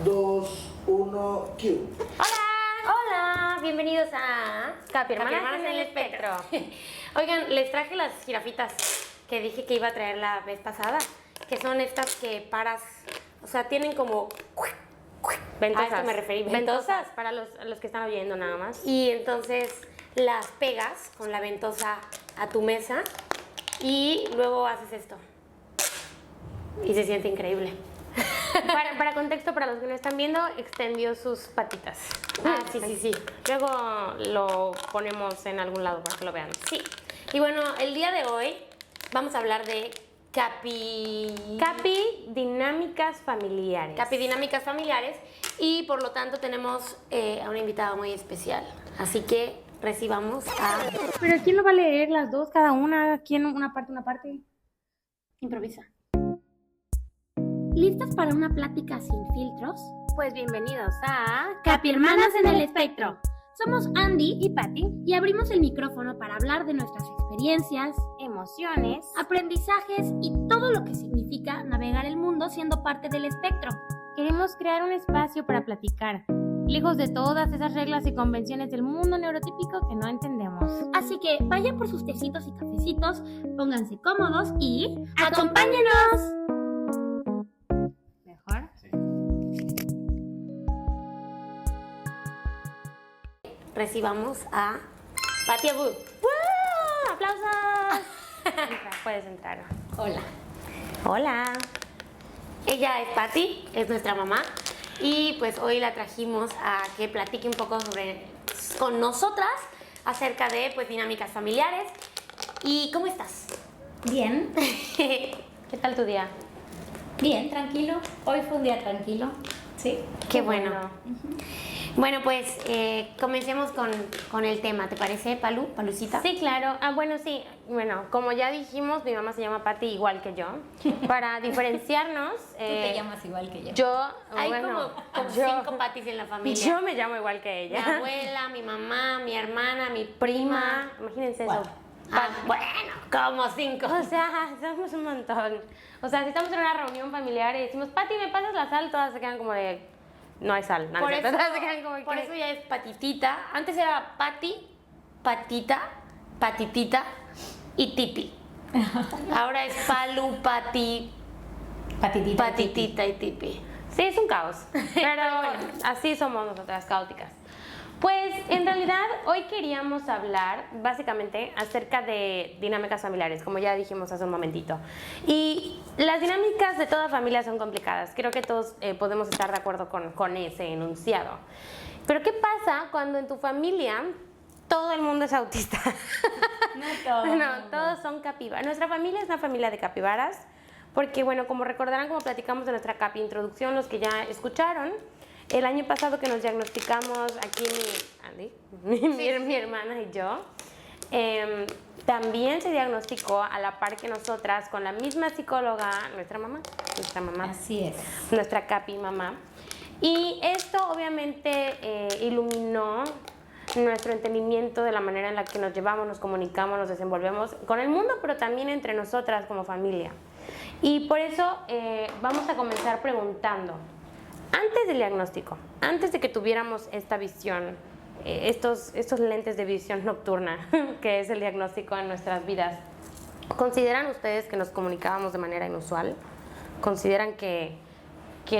2, 1, Q. Hola, bienvenidos a Capi Hermanas en el Espectro. Oigan, les traje las jirafitas que dije que iba a traer la vez pasada, que son estas que paras, o sea, tienen como... Ventosas. A esto me referí, Ventosas para los que están oyendo nada más. Y entonces las pegas con la ventosa a tu mesa y luego haces esto. Y se siente increíble. Para contexto, para los que no están viendo, extendió sus patitas. Sí. Luego lo ponemos en algún lado para que lo vean. Sí. Y bueno, el día de hoy vamos a hablar de Capi Dinámicas familiares. dinámicas familiares, y por lo tanto tenemos a una invitada muy especial. Así que recibamos a... ¿Pero quién lo va a leer? ¿Las dos, cada una? ¿Quién una parte? Improvisa. ¿Listas para una plática sin filtros? Pues bienvenidos a Capi Hermanas en el Espectro. Somos Andy y Patty y abrimos el micrófono para hablar de nuestras experiencias, Emociones. aprendizajes y todo lo que significa navegar el mundo siendo parte del espectro. Queremos crear un espacio para platicar, lejos de todas esas reglas y convenciones del mundo neurotípico que no entendemos. Así que vayan por sus tecitos y cafecitos, pónganse cómodos y ¡acompáñenos! ¿Mejor? Recibamos a Patty Abu. ¡Woo! ¡Aplausos! Puedes entrar. Hola. Hola. Ella es Patty, es nuestra mamá, y pues hoy la trajimos a que platique un poco con nosotras acerca de pues dinámicas familiares. ¿Y cómo estás? Bien, ¿Qué tal tu día? bien, tranquilo. Hoy fue un día tranquilo. Sí. Qué bueno. Bueno, pues comencemos con el tema, ¿te parece, Palucita? Sí, claro. Bueno, sí. Bueno, como ya dijimos, mi mamá se llama Patty igual que yo. Para diferenciarnos... Tú te llamas igual que yo. Yo, Hay bueno, como yo- 5 Patys en la familia. Yo me llamo igual que Mi ella. abuela, mi mamá, mi hermana, mi prima. Imagínense Wow. eso. Bueno, como 5. O sea, somos un montón. O sea, si estamos en una reunión familiar y decimos, Patty, ¿me pasas la sal? Todas se quedan como de... No hay sal. No, Por no, eso, todas se quedan como por que... eso ya es Patitita. Antes era Pati, Patita, Patitita y Titi. Ahora es Palu, Pati, Patitita. Patitita y Tipi. Sí, es un caos. Pero bueno, así somos nosotras, caóticas. Pues en realidad hoy queríamos hablar básicamente acerca de dinámicas familiares, como ya dijimos hace un momentito. Y las dinámicas de toda familia son complicadas. Creo que todos podemos estar de acuerdo con ese enunciado. Pero ¿qué pasa cuando en tu familia todo el mundo es autista? No todo. No, todos son capibaras. Nuestra familia es una familia de capibaras, porque bueno, como recordarán, como platicamos de nuestra capi introducción, los que ya escucharon, el año pasado que nos diagnosticamos aquí mi hermana y yo, también se diagnosticó a la par que nosotras con la misma psicóloga, nuestra mamá, Así es. nuestra capi mamá. Y esto obviamente iluminó nuestro entendimiento de la manera en la que nos llevamos, nos comunicamos, nos desenvolvemos con el mundo, pero también entre nosotras como familia. Y por eso vamos a comenzar preguntando, antes del diagnóstico, antes de que tuviéramos esta visión, estos lentes de visión nocturna, que es el diagnóstico en nuestras vidas, ¿consideran ustedes que nos comunicábamos de manera inusual? ¿Consideran que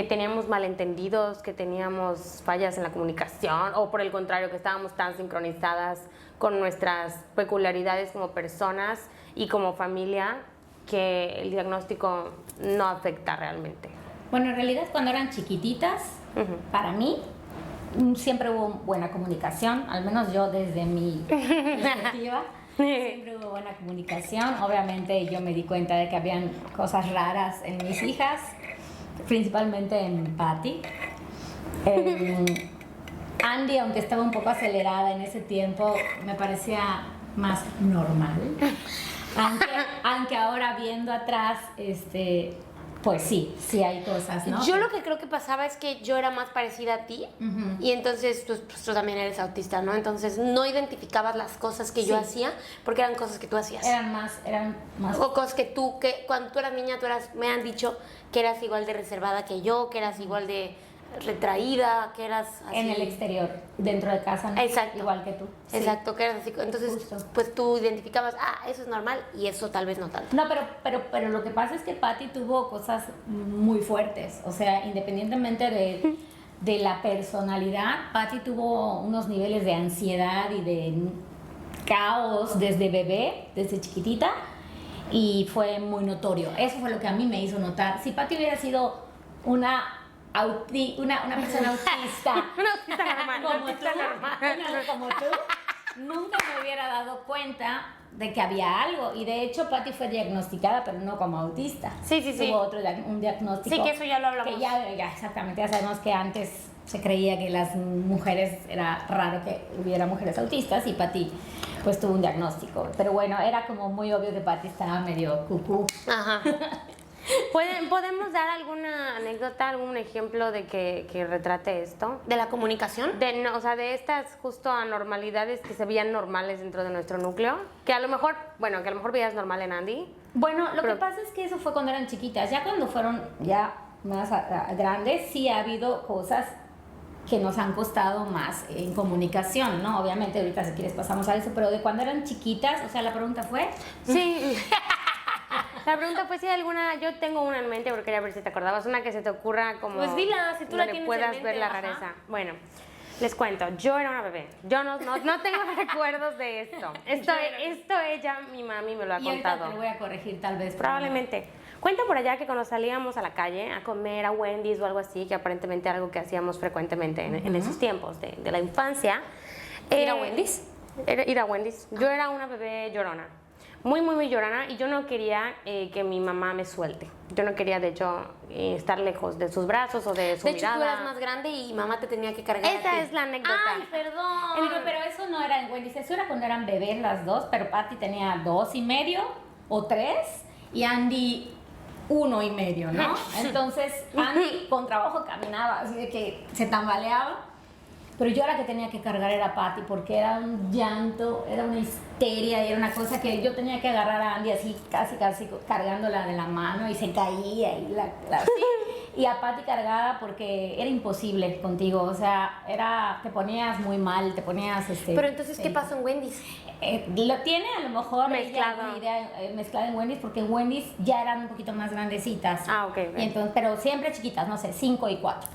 teníamos malentendidos, que teníamos fallas en la comunicación, o por el contrario, que estábamos tan sincronizadas con nuestras peculiaridades como personas y como familia que el diagnóstico no afecta realmente? Bueno, en realidad cuando eran chiquititas, para mí, siempre hubo buena comunicación, al menos yo desde mi perspectiva. Siempre hubo buena comunicación. Obviamente yo me di cuenta de que habían cosas raras en mis hijas, principalmente en Patty. Andy, aunque estaba un poco acelerada en ese tiempo, me parecía más normal. Aunque ahora viendo atrás, pues sí hay cosas, ¿no? Yo lo que creo que pasaba es que yo era más parecida a ti, y entonces pues, tú también eres autista, ¿no? Entonces no identificabas las cosas que yo Sí. hacía porque eran cosas que tú hacías. Eran más. O cosas que cuando tú eras niña, me han dicho que eras igual de reservada que yo, que eras igual de retraída, que eras así. En el exterior, dentro de casa, ¿no? Exacto. Igual que tú. Sí. Exacto, que eras así. Entonces, Justo. pues tú identificabas, eso es normal y eso tal vez no tanto. No, pero lo que pasa es que Patty tuvo cosas muy fuertes. O sea, independientemente de la personalidad, Patty tuvo unos niveles de ansiedad y de caos desde bebé, desde chiquitita, y fue muy notorio. Eso fue lo que a mí me hizo notar. Si Patty hubiera sido una persona autista, Una autista normal, como una autista tú, normal. como tú, nunca me hubiera dado cuenta de que había algo. Y de hecho, Patty fue diagnosticada, pero no como autista. Sí, sí, sí. Tuvo un diagnóstico. Sí, que eso ya lo hablamos. Que ya exactamente, ya sabemos que antes se creía que las mujeres, era raro que hubiera mujeres autistas, y Patty pues tuvo un diagnóstico. Pero bueno, era como muy obvio que Patty estaba medio cucú. Ajá. ¿Podemos dar alguna anécdota, algún ejemplo de que retrate esto? ¿De la comunicación? O sea, de estas justo anormalidades que se veían normales dentro de nuestro núcleo, que a lo mejor veías normal en Andy. Bueno, lo Pero- que pasa es que eso fue cuando eran chiquitas. Ya cuando fueron ya más grandes, sí ha habido cosas que nos han costado más en comunicación, ¿no? Obviamente ahorita si quieres pasamos a eso, pero de cuando eran chiquitas, o sea, la pregunta fue... Sí. La pregunta fue si hay alguna, yo tengo una en mente porque quería ver si te acordabas, una que se te ocurra como... Pues dila, si tú la donde tienes en puedas mente, ver la ajá. rareza. Bueno, les cuento, yo era una bebé, yo no tengo recuerdos de esto. Esto ella, mi mami, me lo ha Y ahorita contado. te lo voy a corregir tal vez. Probablemente. Cuenta por allá que cuando salíamos a la calle a comer a Wendy's o algo así, que aparentemente era algo que hacíamos frecuentemente en esos tiempos de la infancia. ¿Ir a Wendy's? Ir a Wendy's. Yo era una bebé llorona. Muy, muy, muy llorona, y yo no quería que mi mamá me suelte. Yo no quería, de hecho, estar lejos de sus brazos o de su De hecho, mirada. tú eras más grande y mamá te tenía que cargar. a Esa ti. es la anécdota. Ay, perdón. Pero eso no era en Wendy's, eso era cuando eran bebés las dos, pero Patty tenía 2.5 o 3 y Andy 1.5, ¿no? Entonces Andy con trabajo caminaba, así de que se tambaleaba, pero yo la que tenía que cargar era Patty, porque era un llanto, era una histeria, y era una cosa que yo tenía que agarrar a Andy así, casi cargándola de la mano, y se caía, y así. Y a Patty cargada porque era imposible contigo, o sea, te ponías muy mal, te ponías... Pero entonces, ¿qué sí. pasó en Wendy's? Lo tiene a lo mejor Mezclado. una idea mezclada en Wendy's, porque en Wendy's ya eran un poquito más grandecitas. Ah, ok. Y entonces, pero siempre chiquitas, no sé, 5 y 4.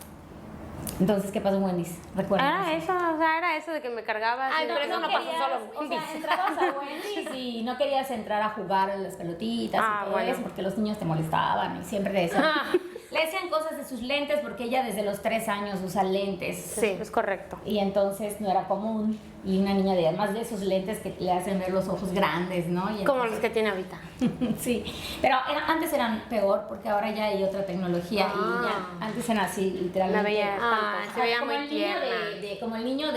Entonces, ¿qué pasó en Wendy's? Recuerda. Era eso de que me cargabas. Ay, y pero eso no pasó solo en O sea, Wendy's. entrabas a Wendy's y no querías entrar a jugar a las pelotitas Ah, y todo bueno. eso, porque los niños te molestaban y siempre le decían, le decían cosas de sus lentes, porque ella desde los 3 años usa lentes. Sí, es correcto. Y entonces no era común. Y una niña de además de esos lentes que le hacen ver los ojos grandes, ¿no? Y Como los entonces- que tiene ahorita. Sí, pero antes eran peor porque ahora ya hay otra tecnología y Ah. ya antes eran así, literalmente. La veía Ah, espantosa. se veía como muy el niño tierna. como el niño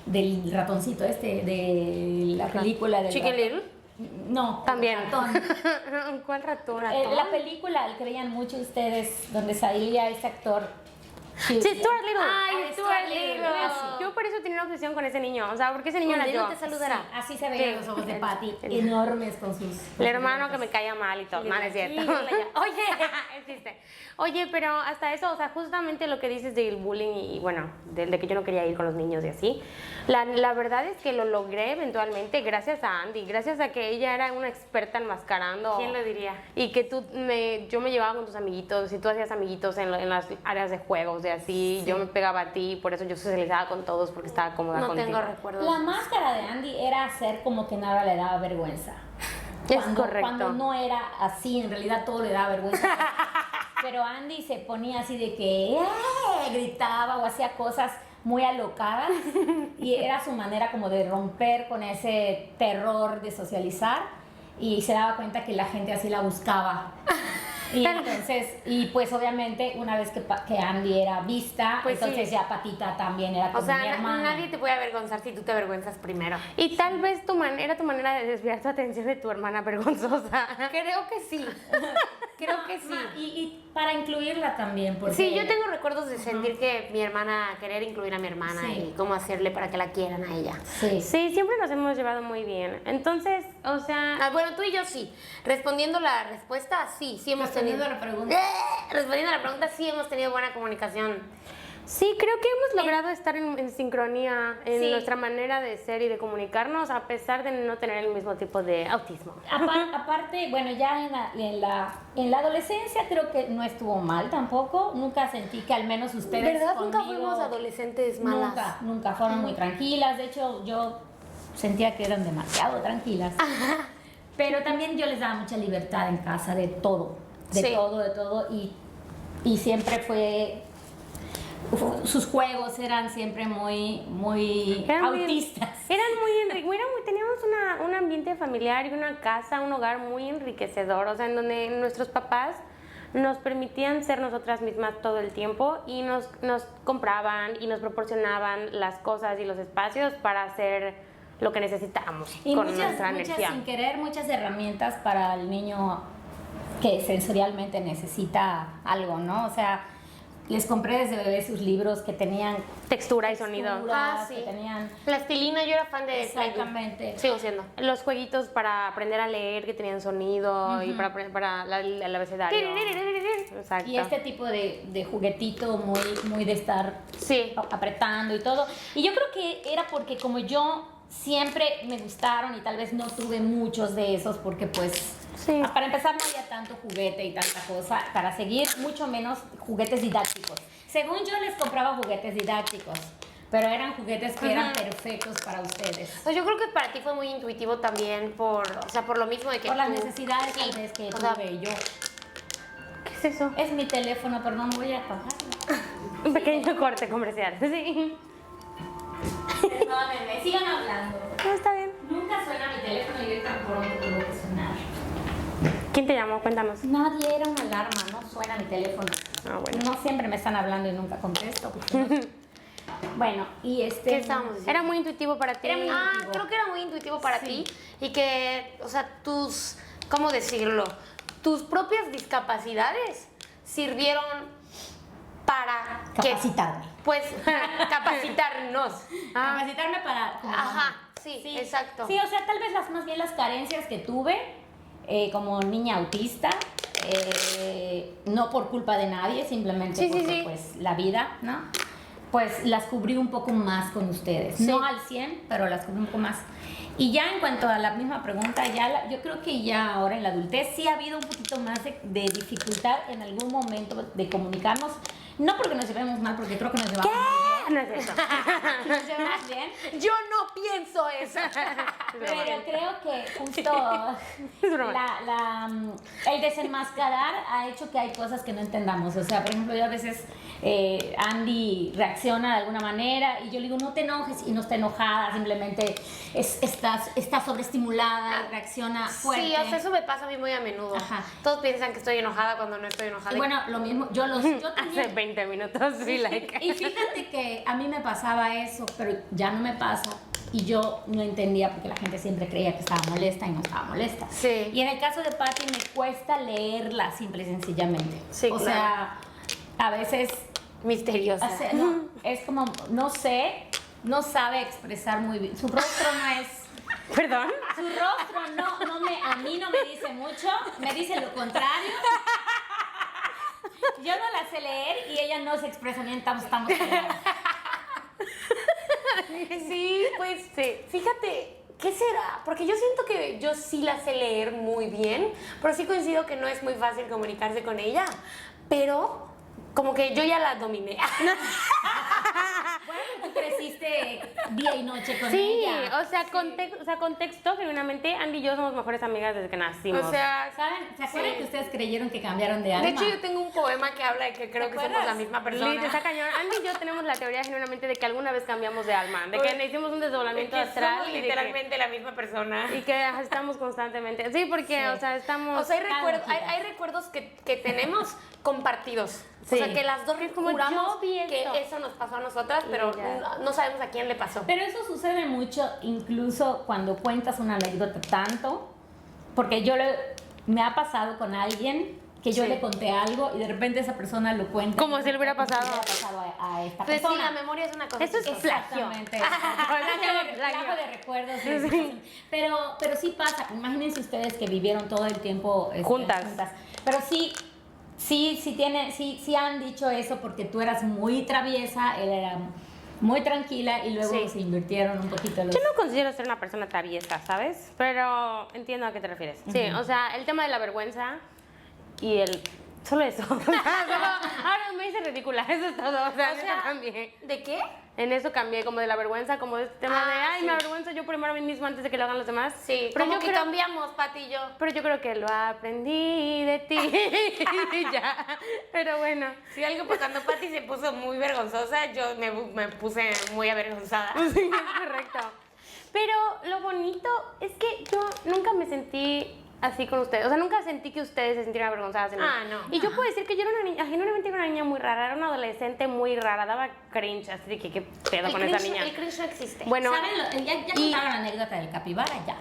del ratoncito de la película del Chicken ratón. Little. No, También. el ratón. ¿Cuál ratón? La película, creían mucho ustedes, donde salía ese actor. Sí, Stuart Little. Ay, Stuart Little. Yo por eso tenía una obsesión con ese niño. O sea, porque ese niño Un era dedo yo. te saludará. Sí, así se veían Sí. los ojos de Patty, El- enormes con sus... El hermano que me caía mal y todo. No, no es cierto. Oye, es chiste. Oye, pero hasta eso, o sea, justamente lo que dices del bullying y bueno, de que yo no quería ir con los niños y así. La verdad es que lo logré eventualmente gracias a Andy, gracias a que ella era una experta enmascarando. ¿Quién lo diría? Y que yo me llevaba con tus amiguitos y tú hacías amiguitos en las áreas de juegos y así. Yo me pegaba a ti, por eso yo socializaba con todos porque estaba cómoda No contigo. tengo recuerdos. La máscara de Andy era hacer como que nada le daba vergüenza. Es correcto. Cuando no era así, en realidad todo le daba vergüenza. Pero Andy se ponía así de que gritaba o hacía cosas muy alocadas y era su manera como de romper con ese terror de socializar, y se daba cuenta que la gente así la buscaba. Y entonces, y pues obviamente una vez que Andy era vista, Pues entonces sí. ya Patita también era O como sea, mi hermana. nadie te puede avergonzar si tú te avergüenzas primero. Y tal vez era tu manera de desviar tu atención de tu hermana vergonzosa. Creo que sí. Creo que sí. Y para incluirla también, porque... Sí, yo tengo recuerdos de sentir que mi hermana, querer incluir a mi hermana Sí. y cómo hacerle para que la quieran a ella. Sí. Sí, siempre nos hemos llevado muy bien. Entonces, o sea, Bueno, tú y yo sí. Respondiendo la respuesta, sí hemos tenido... Respondiendo a la pregunta. Respondiendo a la pregunta, sí hemos tenido buena comunicación. sí, creo que hemos logrado estar en sincronía en Sí. nuestra manera de ser y de comunicarnos, a pesar de no tener el mismo tipo de autismo. Aparte, bueno, ya en la adolescencia creo que no estuvo mal tampoco. Nunca sentí que al menos ustedes ¿Verdad? Nunca conmigo- fuimos adolescentes malas. Nunca fueron muy tranquilas. De hecho, yo sentía que eran demasiado tranquilas. Pero también yo les daba mucha libertad en casa de todo. De Sí. todo. Y siempre sus juegos eran siempre muy Eran muy- autistas. Teníamos un ambiente familiar y una casa, un hogar muy enriquecedor, o sea, en donde nuestros papás nos permitían ser nosotras mismas todo el tiempo y nos compraban y nos proporcionaban las cosas y los espacios para hacer lo que necesitábamos Y con muchas, nuestra energía. sin querer, muchas herramientas para el niño que sensorialmente necesita algo, ¿no? O sea, les compré desde bebé sus libros que tenían Textura y sonido. texturas, sí. que tenían... Plastilina, yo era fan de Exactamente. Play-Doh. Sigo siendo. Los jueguitos para aprender a leer que tenían sonido y para el abecedario. Exacto. Y este tipo de juguetito muy de estar Sí. apretando y todo. Y yo creo que era porque como yo siempre me gustaron y tal vez no tuve muchos de esos porque pues Sí. para empezar no había tanto juguete y tanta cosa para seguir, mucho menos juguetes didácticos. Según yo les compraba juguetes didácticos, pero eran juguetes que eran perfectos para ustedes. Pues yo creo que para ti fue muy intuitivo también por lo mismo de que Por las tú- necesidades sí, tal vez que o sea, tuve yo. ¿Qué es eso? Es mi teléfono, pero no me voy a apagarlo. Un pequeño corte comercial. Sí. Perdónenme, sigan hablando. No, está bien. Nunca suena mi teléfono y yo tan pronto tuvo que sonar. ¿Quién te llamó? Cuéntanos. Nadie, era una alarma, no suena mi teléfono. Ah, bueno. No siempre me están hablando y nunca contesto. porque no- Bueno, y ¿Qué estábamos diciendo? Era muy intuitivo para ti. Era muy intuitivo. Creo que era muy intuitivo para Sí. ti y que, o sea, ¿cómo decirlo? Tus propias discapacidades sirvieron para capacitarme. pues, capacitarnos. Capacitarme para... como Ajá, mamá. sí, exacto. Sí, o sea, tal vez más bien las carencias que tuve como niña autista, no por culpa de nadie, simplemente Sí, sí, porque sí. pues la vida, ¿no? Pues las cubrí un poco más con ustedes. Sí. No al 100, pero las cubrí un poco más. Y ya en cuanto a la misma pregunta, yo creo que ya ahora en la adultez sí ha habido un poquito más de dificultad en algún momento de comunicarnos. No porque nos llevemos mal, porque creo que nos llevamos muy No es eso. bien. Nos llevamos bien. Yo no pienso eso. Pero creo que justo Es broma. el desenmascarar ha hecho que hay cosas que no entendamos. O sea, por ejemplo, yo a veces Andy reacciona de alguna manera y yo le digo, no te enojes, y no está enojada, simplemente está sobreestimulada y reacciona fuerte. Sí, o sea, eso me pasa a mí muy a menudo. Ajá. Todos piensan que estoy enojada cuando no estoy enojada. Y bueno, lo mismo, yo Hace también. 20 minutos, sí, like. Y fíjate que a mí me pasaba eso, pero ya no me pasa. Y yo no entendía porque la gente siempre creía que estaba molesta y no estaba molesta. Sí. Y en el caso de Patty me cuesta leerla simple y sencillamente. Sí, o claro. sea, a veces Misteriosa. es como, no sabe expresar muy bien. Su rostro no es... ¿Perdón? Su rostro a mí no me dice mucho, me dice lo contrario. Yo no la sé leer y ella no se expresa bien, estamos peleadas. Sí, pues sí. Fíjate, ¿qué será? Porque yo siento que yo sí la sé leer muy bien, pero sí coincido que no es muy fácil comunicarse con ella. Pero como que yo ya la dominé. Bueno, tú creciste día y noche con Sí, ella. o sea, contexto, genuinamente, Andy y yo somos mejores amigas desde que nacimos. O sea, ¿Saben? ¿Se acuerdan Sí. que ustedes creyeron que cambiaron de alma? de hecho yo tengo un poema que habla de que creo que somos acuerdas? la misma persona. Lit, está cañón. Andy y yo tenemos la teoría genuinamente de que alguna vez cambiamos de alma, de que hicimos un desdoblamiento Que astral somos y de literalmente la misma persona. y que estamos constantemente. Sí, porque, Sí. o sea, estamos. O sea, hay Cada recuerdos, quien. hay recuerdos que tenemos compartidos. Sí. O sea, que las dos Como juramos yo vi que esto. eso nos pasó a nosotras, pero ya. no sabemos a quién le pasó. Pero eso sucede mucho, incluso cuando cuentas una anécdota tanto, porque me ha pasado con alguien que yo Sí. le conté algo y de repente esa persona lo cuenta. Como si le hubiera como si pasado. a esta Pues sí, persona. la memoria es una cosa. Eso es chistosa. plagio. Exactamente. Plagio. Plagio de recuerdos. Pero sí pasa. Imagínense ustedes que vivieron todo el tiempo Juntas. Pero sí han dicho eso porque tú eras muy traviesa, él era muy tranquila y luego Sí. se invirtieron un poquito los... Yo no considero ser una persona traviesa, ¿sabes? Pero entiendo a qué te refieres. Sí, o sea, el tema de la vergüenza y el... Solo eso. Ahora me hice ridícula, eso es todo. O sea, en eso cambié. ¿De qué? En eso cambié, como de la vergüenza, como de este tema de, ay, sí. me avergüenzo yo primero a mí mismo antes de que lo hagan los demás. Sí, pero como yo que creo, cambiamos, Pati y yo. pero yo creo que lo aprendí de ti. Ya. Pero bueno. Sí, algo pues cuando Pati se puso muy vergonzosa, yo me puse muy avergonzada. Sí, es correcto. Pero lo bonito es que yo nunca me sentí así con ustedes. O sea, nunca sentí que ustedes se sintieran avergonzadas de mí. Ah, no. Y yo puedo decir que yo era una niña, genuinamente era una niña muy rara, era una adolescente muy rara, daba cringe, así de que qué pedo con esa niña. El cringe no existe. Bueno, ¿Saben? Ya y- contaron la anécdota del capibara, ya.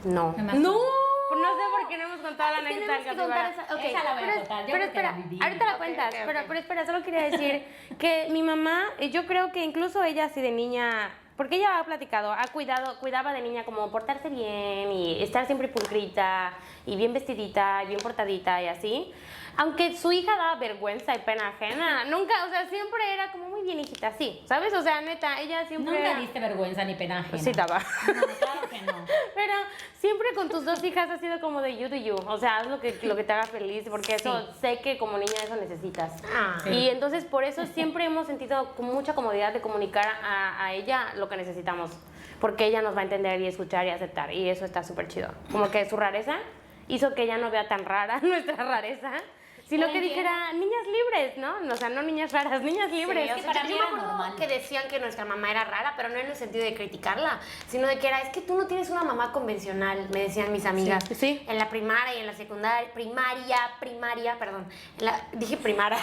no. Me imagino. No sé por qué no hemos contado la anécdota del Tenemos que contar capibara. esa. Ok, Esa la voy a Pero, contar, yo pero porque la espera, viví. ahorita la Ok, cuentas, ok, ok. Pero espera, solo quería decir que mi mamá, yo creo que incluso ella así de niña, porque ella ha platicado, cuidaba de niña como portarse bien y estar siempre pulcrita y bien vestidita y bien portadita y así. Aunque su hija daba vergüenza y pena ajena, nunca, o sea, siempre era como muy bien hijita, sí, ¿sabes? O sea, neta, ella siempre Nunca era... diste vergüenza ni pena ajena. Sí, daba. No, claro que no. Pero siempre con tus dos hijas ha sido como de you to you. O sea, haz lo que te haga feliz, porque eso sé que como niña eso necesitas. Ah. Sí. Y entonces por eso siempre hemos sentido con mucha comodidad de comunicar a ella lo que necesitamos. Porque ella nos va a entender y escuchar y aceptar. Y eso está súper chido. Como que su rareza hizo que ella no vea tan rara nuestra rareza, sino que dijera niñas libres, ¿no? O sea, no niñas raras, niñas libres. Sí, o sea, para mí yo me era acuerdo normal. que decían que nuestra mamá era rara, pero no en el sentido de criticarla, sino de que era, es que tú no tienes una mamá convencional, me decían mis amigas. Sí, sí. En la primaria y en la secundaria, primaria, perdón. Dije primaria.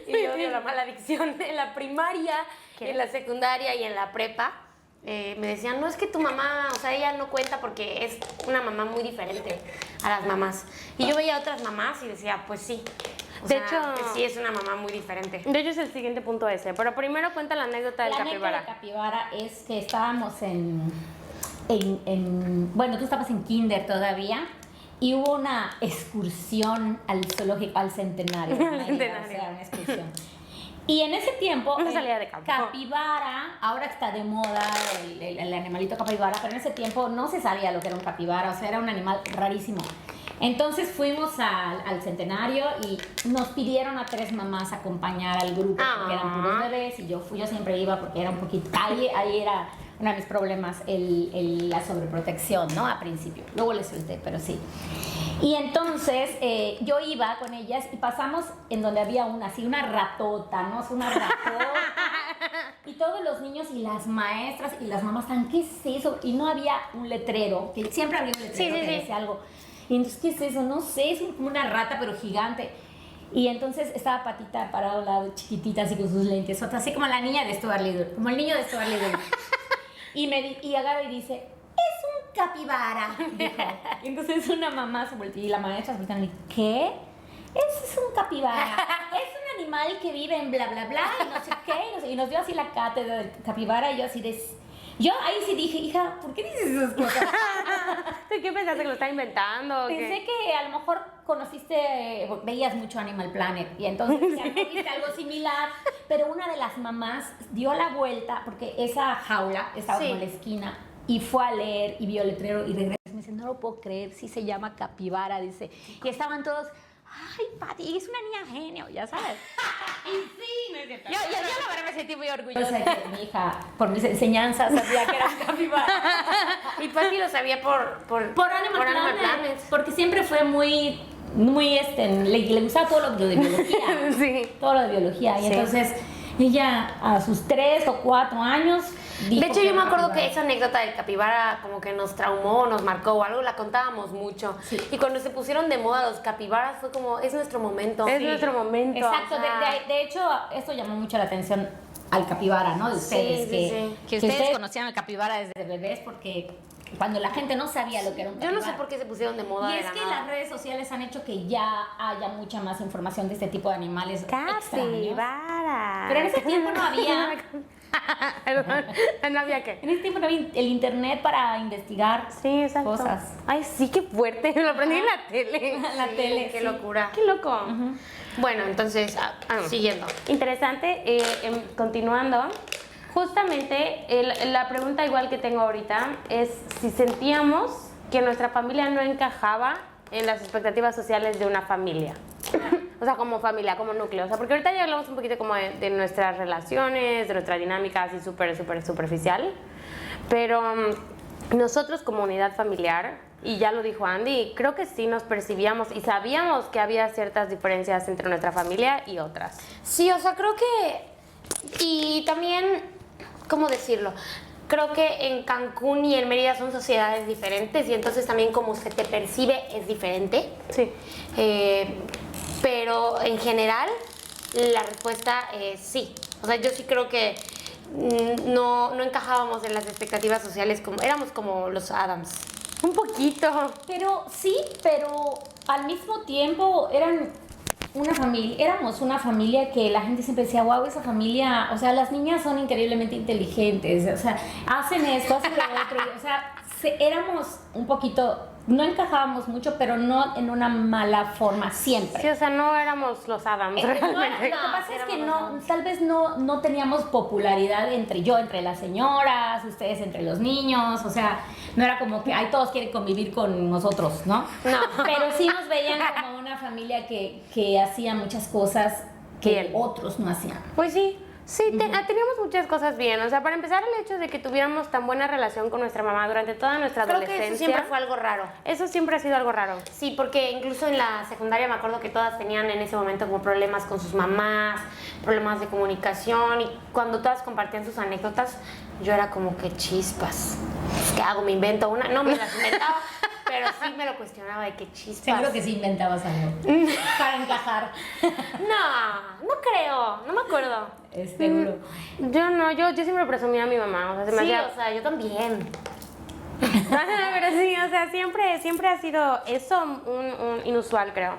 Y odio la mala dicción. En la primaria, ¿Qué? en la secundaria y en la prepa. Me decían, no es que tu mamá, o sea, ella no cuenta porque es una mamá muy diferente a las mamás. Y yo veía a otras mamás y decía, pues sí. O De sea, hecho- que sí es una mamá muy diferente. De hecho es el siguiente punto ese. Pero primero cuenta la anécdota del La anécdota capibara. del capibara es que estábamos bueno, tú estabas en kinder todavía y hubo una excursión al zoológico, al centenario. Al centenario. O sea, una excursión. Y en ese tiempo, Una el salida de campo. capibara, ahora está de moda el animalito capibara, pero en ese tiempo no se sabía lo que era un capibara, o sea, era un animal rarísimo. Entonces fuimos al centenario y nos pidieron a 3 mamás acompañar al grupo, porque eran puros bebés, y yo siempre iba porque era un poquito, ahí era uno de mis problemas, la sobreprotección, ¿no? A principio, luego le solté, pero sí. Y entonces yo iba con ellas y pasamos en donde había una ratota, ¿no? Es una ratota. Y todos los niños y las maestras y las mamás están, ¿qué es eso? Y no había un letrero, que siempre había un letrero Sí, sí, que sí. decía algo. Y entonces, ¿qué es eso? No sé, es como una rata, pero gigante. Y entonces estaba Patita parada a un lado, chiquitita, así con sus lentes, así como la niña de Stuart Little, como el niño de Stuart Little. Y agarra y dice, es un capibara, dijo. Y entonces una mamá se volteó y la maestra se volteó y dijo, ¿qué? Ese es un capibara. Es un animal que vive en bla, bla, bla, y no sé qué. Y, no sé, y nos dio así la cátedra del capibara y yo así de... Yo ahí sí dije, hija, ¿por qué dices esas cosas? ¿Qué pensaste que lo está inventando? o qué? Pensé que a lo mejor veías mucho Animal Planet y entonces a lo mejor viste algo similar, pero una de las mamás dio la vuelta porque esa jaula estaba como en la esquina y fue a leer y vio el letrero y regresó y me dice, no lo puedo creer, sí se llama capibara, dice, y estaban todos, ay, Pati, es una niña genio, ya sabes. Y sí, no es cierto. Yo la verdad me sentí muy orgullosa de que mi hija, por mis enseñanzas, sabía que era un capibara. Y Pati lo sabía por Animal Planet, porque siempre fue muy le gustaba todo lo de biología. Sí. Todo lo de biología. Y entonces ella a sus 3 o 4 años dijo De hecho, yo me acuerdo que capibara. esa anécdota del capibara como que nos traumó, nos marcó o algo, la contábamos mucho. Sí. Y cuando se pusieron de moda los capibaras fue como, es nuestro momento. Es nuestro momento. Exacto, o sea. de hecho esto llamó mucho la atención al capibara, ¿no? De ustedes, sí, sí. que ustedes conocían al capibara desde bebés porque cuando la gente no sabía lo que era un Yo no sé capibara. por qué se pusieron de moda. Y de es la que nada. las redes sociales han hecho que ya haya mucha más información de este tipo de animales extraños. Capibara. Pero en ese tiempo no había. Perdón, no había qué. En ese tiempo no había el internet para investigar Sí, exacto. cosas. Ay, sí, qué fuerte. Lo aprendí en la tele. La tele, Qué sí. locura. Qué loco. Bueno, entonces, siguiendo. Interesante, continuando, justamente la pregunta igual que tengo ahorita es si sentíamos que nuestra familia no encajaba en las expectativas sociales de una familia. O sea, como familia, como núcleo. O sea, porque ahorita ya hablamos un poquito como de nuestras relaciones, de nuestra dinámica así súper superficial. Pero nosotros como unidad familiar, y ya lo dijo Andy, creo que sí nos percibíamos y sabíamos que había ciertas diferencias entre nuestra familia y otras. Sí, o sea, creo que... Y también, ¿cómo decirlo? Creo que en Cancún y en Mérida son sociedades diferentes y entonces también como se te percibe es diferente. Sí. Pero en general la respuesta es sí. O sea, yo sí creo que no encajábamos en las expectativas sociales, como éramos como los Adams. Un poquito. Pero sí, pero al mismo tiempo éramos una familia que la gente siempre decía, wow, esa familia, o sea, las niñas son increíblemente inteligentes, o sea, hacen esto, hacen lo otro, o sea, éramos un poquito, no encajábamos mucho, pero no en una mala forma siempre. Sí, o sea, no éramos los Adams, No, realmente. lo que pasa es que tal vez no teníamos popularidad entre las señoras, ustedes entre los niños, o sea, no era como que, ay, todos quieren convivir con nosotros, ¿no? No. Pero sí nos veían como una familia que hacía muchas cosas que Bien. otros no hacían. Pues sí, teníamos muchas cosas bien. O sea, para empezar, el hecho de que tuviéramos tan buena relación con nuestra mamá durante toda nuestra Creo adolescencia. que eso siempre fue algo raro. Eso siempre ha sido algo raro. Sí, porque incluso en la secundaria me acuerdo que todas tenían en ese momento como problemas con sus mamás, problemas de comunicación y cuando todas compartían sus anécdotas, yo era como que chispas. ¿Qué hago? ¿Me invento una? No me las inventaba, pero sí me lo cuestionaba de qué chispas. Seguro que sí inventabas algo para encajar. No creo, no me acuerdo. Seguro. Yo siempre presumía a mi mamá. O sea, se me Sí, hacía... o sea, yo también. Pero sí, o sea, siempre ha sido eso un inusual, creo.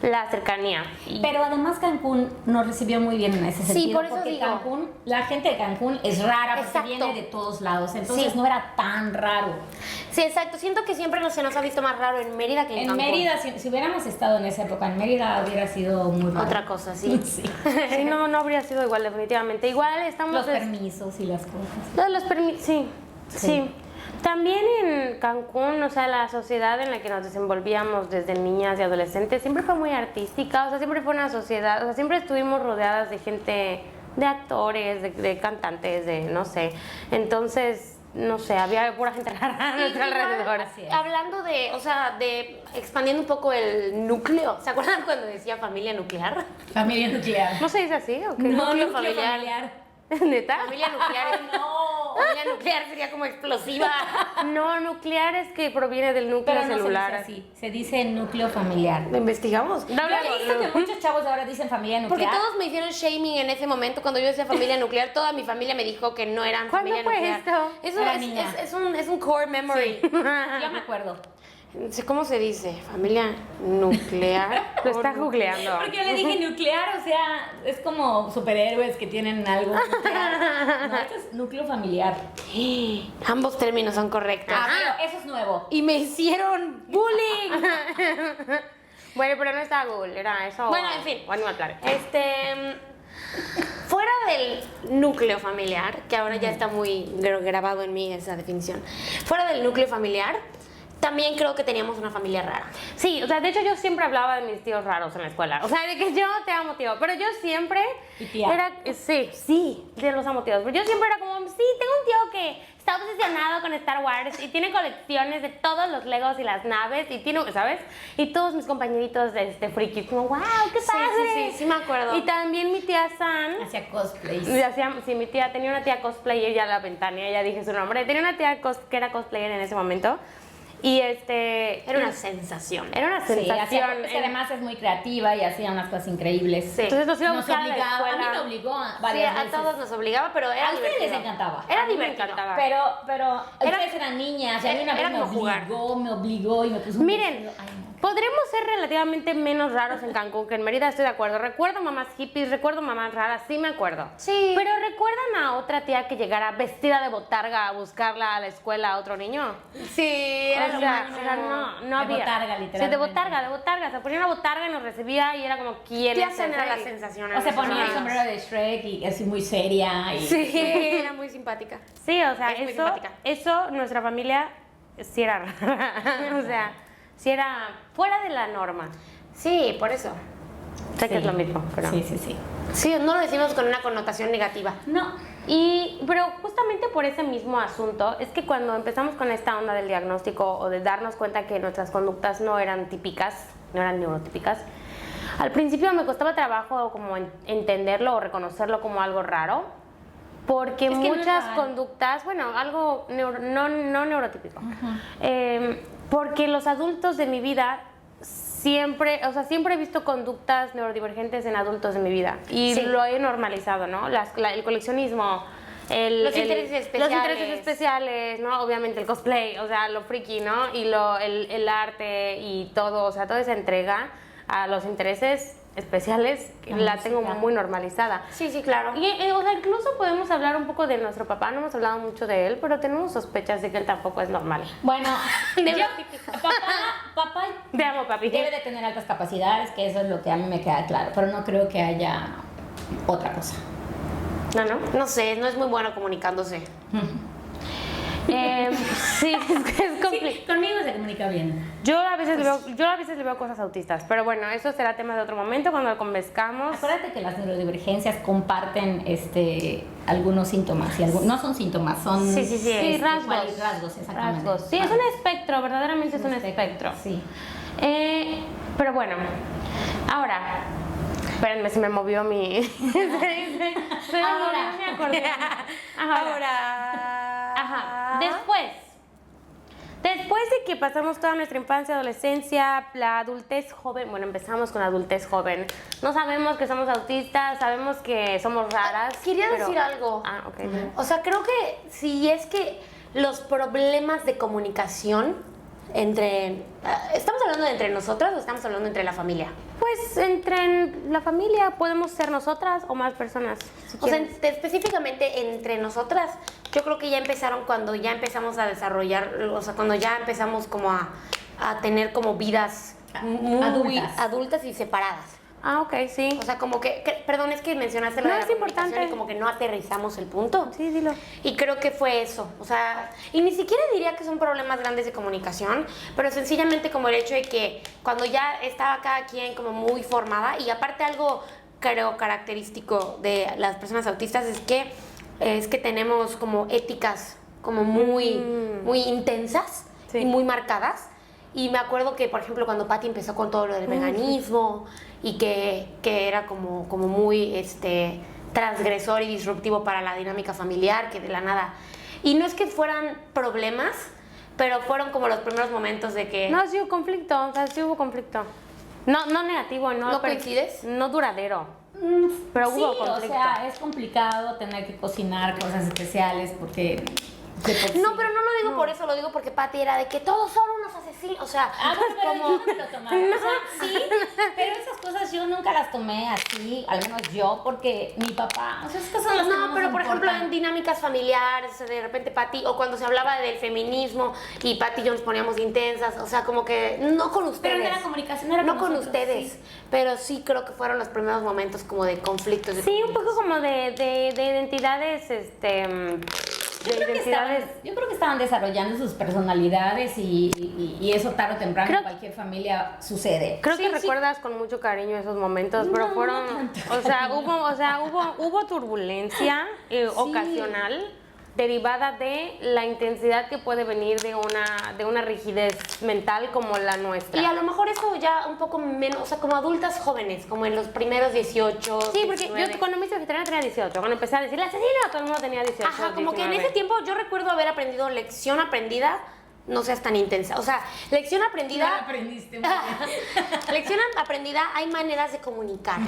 La cercanía. Pero además Cancún nos recibió muy bien en ese Sí, sentido. por eso porque digo. Cancún, la gente de Cancún es rara porque Exacto. viene de todos lados, entonces Sí. no era tan raro. Sí, exacto. Siento que siempre se nos ha visto más raro en Mérida que en En Cancún. Mérida, si hubiéramos estado en esa época en Mérida, hubiera sido muy raro. Otra cosa, sí. Sí. Sí, no habría sido igual, definitivamente. Igual estamos... Los permisos y las cosas. Los permisos, sí. También en Cancún, o sea, la sociedad en la que nos desenvolvíamos desde niñas y adolescentes siempre fue muy artística, o sea, siempre fue una sociedad, o sea, siempre estuvimos rodeadas de gente, de actores, de cantantes, de no sé. Entonces, no sé, había pura gente rara a nuestro alrededor. Así es. Hablando de, o sea, de expandiendo un poco el núcleo. ¿Se acuerdan cuando decía familia nuclear? Familia nuclear. ¿No se dice así o qué? No, núcleo núcleo familiar. familiar. ¿Neta? Familia nuclear es, No. familia nuclear sería como explosiva. No, nuclear es que proviene del núcleo Pero no celular. se dice así, se dice núcleo familiar. ¿Lo investigamos? ¿No has visto que muchos chavos ahora dicen familia Porque nuclear? todos me hicieron shaming en ese momento cuando yo decía familia nuclear. Toda mi familia me dijo que no eran ¿Cuándo familia fue nuclear. esto? Eso Era es, niña. es un core memory. Yo me acuerdo. ¿Cómo se dice? ¿Familia nuclear? Lo está googleando. Porque yo le dije nuclear, o sea, es como superhéroes que tienen algo nuclear. No, esto es núcleo familiar. Ambos términos son correctos. Ah, pero eso es nuevo. Y me hicieron bullying. Bueno, pero no estaba Google, era eso. Bueno, en fin. O Animal Planet. Fuera del núcleo familiar, que ahora ya está muy grabado en mí esa definición. Fuera del núcleo familiar, también creo que teníamos una familia rara. Sí, o sea, de hecho yo siempre hablaba de mis tíos raros en la escuela. O sea, de que yo te amo, tío. Pero yo siempre ¿Y tía? era... Sí, de los amo, tíos. Pero yo siempre era como, sí, tengo un tío que está obsesionado con Star Wars y tiene colecciones de todos los Legos y las naves y tiene, ¿sabes? Y todos mis compañeritos frikis, como, wow, qué padre. Sí, me acuerdo. Y también mi tía San... Hacía cosplays. Sí, mi tía tenía una tía cosplayer, ya la ventana, ya dije su nombre. Tenía una tía que era cosplayer en ese momento. Y Era una sensación. Era una Sí, sensación. además es muy creativa y hacía unas cosas increíbles. Sí. Entonces nos iba a buscar a la obligaba, a mí escuela. me obligó Sí, varias a veces. todos nos obligaba, pero era A ustedes les divertido. encantaba. Era A mí me divertido. encantaba. Pero ustedes eran niñas y a mí una era vez me como jugar. obligó y me puso un Miren, vestido. Ay, no. podremos ser relativamente menos raros en Cancún que en Mérida, estoy de acuerdo. Recuerdo mamás hippies, recuerdo mamás raras, sí me acuerdo. Sí. Pero ¿recuerdan a otra tía que llegara vestida de botarga a buscarla a la escuela a otro niño? Sí, era lo máximo. No De había. botarga, Sí, literalmente. de botarga. Se ponía una botarga y nos recibía y era como, ¿quién Tía es Zen era la ese? sensación. O se ponía el amigos. sombrero de Shrek y así muy seria. Y... Sí, era muy simpática. Sí, o sea, Es muy simpática. eso nuestra familia sí era rara. O sea, sí era fuera de la norma. Sí, por eso. Sé que es lo mismo, pero... Sí, sí, sí. Sí, no lo decimos con una connotación negativa. No. Pero justamente por ese mismo asunto es que cuando empezamos con esta onda del diagnóstico o de darnos cuenta que nuestras conductas no eran típicas, no eran neurotípicas, al principio me costaba trabajo como entenderlo o reconocerlo como algo raro, porque Es que no es muchas raro. conductas, bueno, algo no neurotípico, porque los adultos de mi vida siempre he visto conductas neurodivergentes en adultos de mi vida y Sí. lo he normalizado, ¿no? El coleccionismo, Los intereses los intereses especiales. especiales, ¿no? Obviamente el cosplay, o sea, lo friki, ¿no? Y el arte y todo, o sea, toda esa entrega a los intereses especiales la tengo música. muy normalizada. Sí, sí, claro. Y, o sea, incluso podemos hablar un poco de nuestro papá, no hemos hablado mucho de él, pero tenemos sospechas de que él tampoco es normal. Bueno, Neurotípico. papá Te amo, papi. debe de tener altas capacidades, que eso es lo que a mí me queda claro, pero no creo que haya otra cosa. No, no. No sé, no es muy bueno comunicándose. Sí, es complicado. Sí, conmigo se comunica bien. Yo a veces le veo cosas autistas, pero bueno, eso será tema de otro momento cuando lo convezcamos. Acuérdate que las neurodivergencias comparten algunos síntomas y no son síntomas, son Sí, rasgos. rasgos, exactamente. Rasgos. Sí, es un espectro, verdaderamente es un espectro. Sí. Pero bueno, ahora, espérenme, se me movió mi... se me Ahora. movió mi acordeón. Ajá. Después de que pasamos toda nuestra infancia, adolescencia, la adultez joven, bueno, empezamos con adultez joven. No sabemos que somos autistas, sabemos que somos raras. Quería pero- decir algo. Ah, ok. O sea, creo que si es que los problemas de comunicación ¿estamos hablando de entre nosotras o estamos hablando entre la familia? Pues entre la familia podemos ser nosotras o más personas. Si O sea, quieres. específicamente entre nosotras, yo creo que ya empezaron cuando ya empezamos a desarrollar, o sea, cuando ya empezamos como a tener como vidas muy adultas y separadas. Ah, ok, sí. O sea, como perdón, es que mencionaste lo No, de la es comunicación importante. y como que no aterrizamos el punto. Sí, dilo. Y creo que fue eso, o sea, y ni siquiera diría que son problemas grandes de comunicación, pero sencillamente como el hecho de que cuando ya estaba cada quien como muy formada, y aparte algo creo característico de las personas autistas es que tenemos como éticas como muy intensas Sí. y muy marcadas. Y me acuerdo que, por ejemplo, cuando Patty empezó con todo lo del veganismo y que era como muy transgresor y disruptivo para la dinámica familiar, que de la nada. Y no es que fueran problemas, pero fueron como los primeros momentos de que... No, sí hubo conflicto, o sea, sí hubo conflicto. No negativo, no. ¿No coincides? No duradero. Pero Sí, hubo conflicto. o sea, es complicado tener que cocinar cosas especiales porque... de por sí- No, pero no lo digo por eso, lo digo porque Patty era de que todos son unos asesinos, o sea... Ah, bueno, pero yo no me lo tomaba. O sea, sí, pero esas cosas yo nunca las tomé así, al menos yo, porque mi papá, o sea, esas cosas son las que No, nos pero por ejemplo importan. en dinámicas familiares, o sea, de repente Patty, o cuando se hablaba del feminismo y Patty y yo nos poníamos intensas, o sea, como que no con ustedes. Pero no era comunicación, era No con con nosotros, ustedes, sí. pero sí creo que fueron los primeros momentos como de conflictos. de Sí, un poco comunicación. como de identidades, Yo creo que estaban desarrollando sus personalidades y eso tarde o temprano Creo- en cualquier familia sucede. Creo Sí, que sí. recuerdas con mucho cariño esos momentos, pero No, fueron, no tanto. hubo turbulencia ocasional derivada de la intensidad que puede venir de una rigidez mental como la nuestra. Y a lo mejor eso ya un poco menos, o sea, como adultas jóvenes, como en los primeros 18. Sí, porque 19. yo cuando me hice vegetariana tenía 18, cuando empecé a decir asesino, todo el mundo tenía 18. Ajá, como que en 19. ese tiempo yo recuerdo haber aprendido lección aprendida no seas tan intensa. O sea, lección aprendida. Ya aprendiste muy bien. Lección aprendida, hay maneras de comunicar.